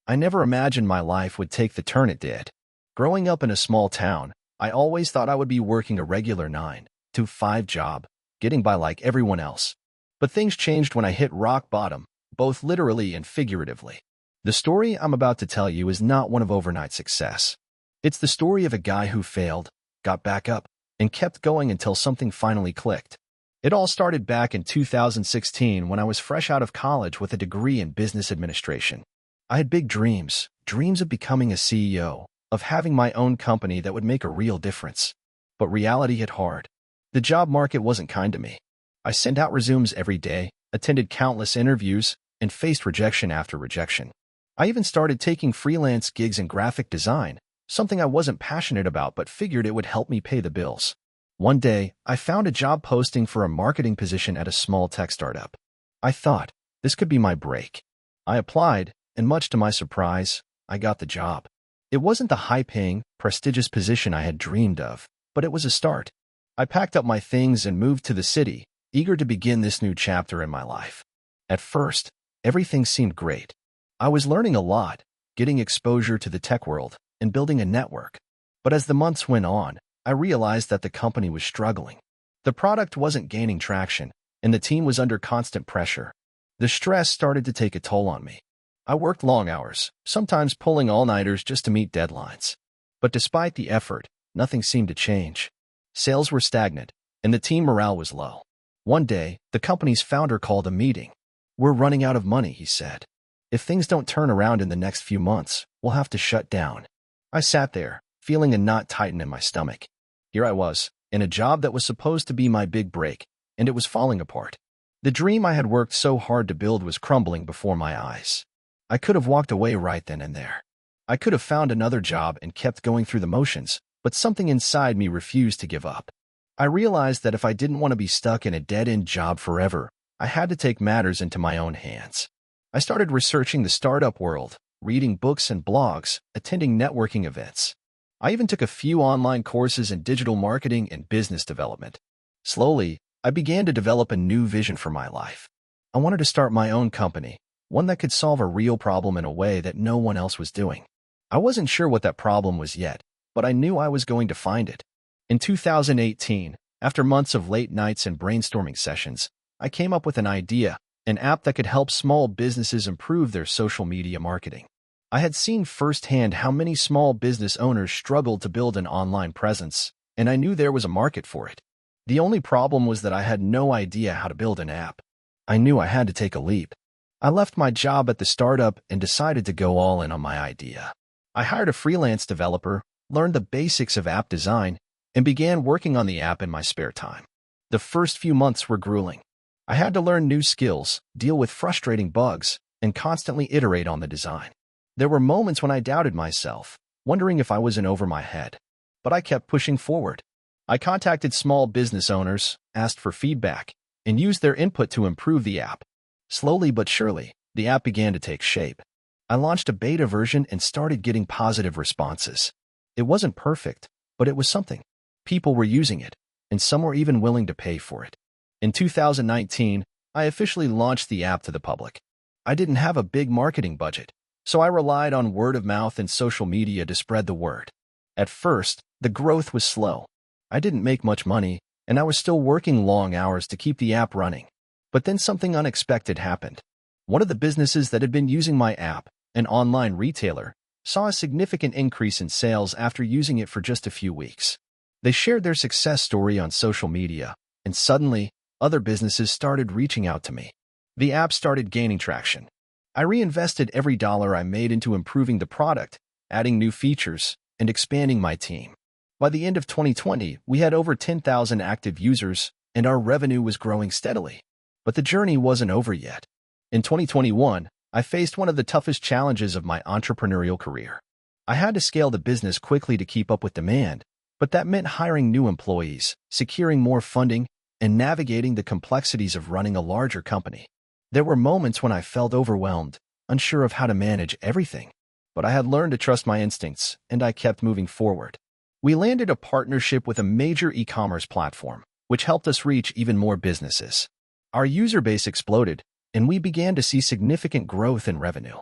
I never imagined my life would take the turn it did. Growing up in a small town, I always thought I would be working a regular 9-to-5 job, getting by like everyone else. But things changed when I hit rock bottom, both literally and figuratively. The story I'm about to tell you is not one of overnight success. It's the story of a guy who failed, got back up, and kept going until something finally clicked. It all started back in 2016 when I was fresh out of college with a degree in business administration. I had big dreams of becoming a CEO, of having my own company that would make a real difference. But reality hit hard. The job market wasn't kind to me. I sent out resumes every day, attended countless interviews, and faced rejection after rejection. I even started taking freelance gigs in graphic design, something I wasn't passionate about but figured it would help me pay the bills. One day, I found a job posting for a marketing position at a small tech startup. I thought, this could be my break. I applied, and much to my surprise, I got the job. It wasn't the high-paying, prestigious position I had dreamed of, but it was a start. I packed up my things and moved to the city, eager to begin this new chapter in my life. At first, everything seemed great. I was learning a lot, getting exposure to the tech world, and building a network. But as the months went on, I realized that the company was struggling. The product wasn't gaining traction, and the team was under constant pressure. The stress started to take a toll on me. I worked long hours, sometimes pulling all-nighters just to meet deadlines. But despite the effort, nothing seemed to change. Sales were stagnant, and the team morale was low. One day, the company's founder called a meeting. "We're running out of money," he said. "If things don't turn around in the next few months, we'll have to shut down." I sat there, feeling a knot tighten in my stomach. Here I was, in a job that was supposed to be my big break, and it was falling apart. The dream I had worked so hard to build was crumbling before my eyes. I could have walked away right then and there. I could have found another job and kept going through the motions, but something inside me refused to give up. I realized that if I didn't want to be stuck in a dead-end job forever, I had to take matters into my own hands. I started researching the startup world, reading books and blogs, attending networking events. I even took a few online courses in digital marketing and business development. Slowly, I began to develop a new vision for my life. I wanted to start my own company, one that could solve a real problem in a way that no one else was doing. I wasn't sure what that problem was yet, but I knew I was going to find it. In 2018, after months of late nights and brainstorming sessions, I came up with an idea, an app that could help small businesses improve their social media marketing. I had seen firsthand how many small business owners struggled to build an online presence, and I knew there was a market for it. The only problem was that I had no idea how to build an app. I knew I had to take a leap. I left my job at the startup and decided to go all in on my idea. I hired a freelance developer, learned the basics of app design, and began working on the app in my spare time. The first few months were grueling. I had to learn new skills, deal with frustrating bugs, and constantly iterate on the design. There were moments when I doubted myself, wondering if I was in over my head. But I kept pushing forward. I contacted small business owners, asked for feedback, and used their input to improve the app. Slowly but surely, the app began to take shape. I launched a beta version and started getting positive responses. It wasn't perfect, but it was something. People were using it, and some were even willing to pay for it. In 2019, I officially launched the app to the public. I didn't have a big marketing budget, so I relied on word of mouth and social media to spread the word. At first, the growth was slow. I didn't make much money, and I was still working long hours to keep the app running. But then something unexpected happened. One of the businesses that had been using my app, an online retailer, saw a significant increase in sales after using it for just a few weeks. They shared their success story on social media, and suddenly, other businesses started reaching out to me. The app started gaining traction. I reinvested every dollar I made into improving the product, adding new features, and expanding my team. By the end of 2020, we had over 10,000 active users, and our revenue was growing steadily. But the journey wasn't over yet. In 2021, I faced one of the toughest challenges of my entrepreneurial career. I had to scale the business quickly to keep up with demand, but that meant hiring new employees, securing more funding, and navigating the complexities of running a larger company. There were moments when I felt overwhelmed, unsure of how to manage everything. But I had learned to trust my instincts, and I kept moving forward. We landed a partnership with a major e-commerce platform, which helped us reach even more businesses. Our user base exploded, and we began to see significant growth in revenue.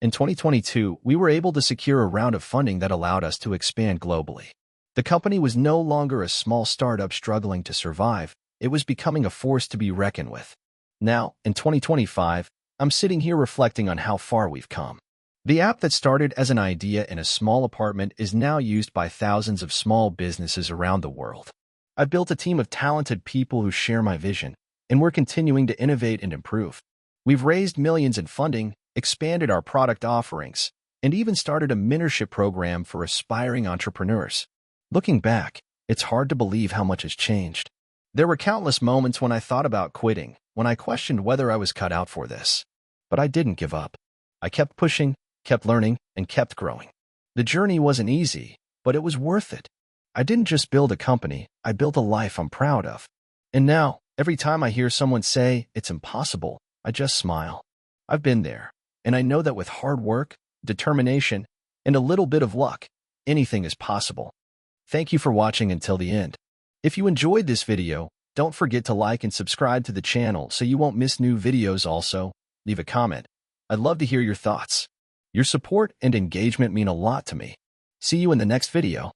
In 2022, we were able to secure a round of funding that allowed us to expand globally. The company was no longer a small startup struggling to survive. It was becoming a force to be reckoned with. Now, in 2025, I'm sitting here reflecting on how far we've come. The app that started as an idea in a small apartment is now used by thousands of small businesses around the world. I've built a team of talented people who share my vision, and we're continuing to innovate and improve. We've raised millions in funding, expanded our product offerings, and even started a mentorship program for aspiring entrepreneurs. Looking back, it's hard to believe how much has changed. There were countless moments when I thought about quitting, when I questioned whether I was cut out for this. But I didn't give up. I kept pushing, kept learning, and kept growing. The journey wasn't easy, but it was worth it. I didn't just build a company, I built a life I'm proud of. And now, every time I hear someone say it's impossible, I just smile. I've been there, and I know that with hard work, determination, and a little bit of luck, anything is possible. Thank you for watching until the end. If you enjoyed this video, don't forget to like and subscribe to the channel so you won't miss new videos. Also, leave a comment. I'd love to hear your thoughts. Your support and engagement mean a lot to me. See you in the next video.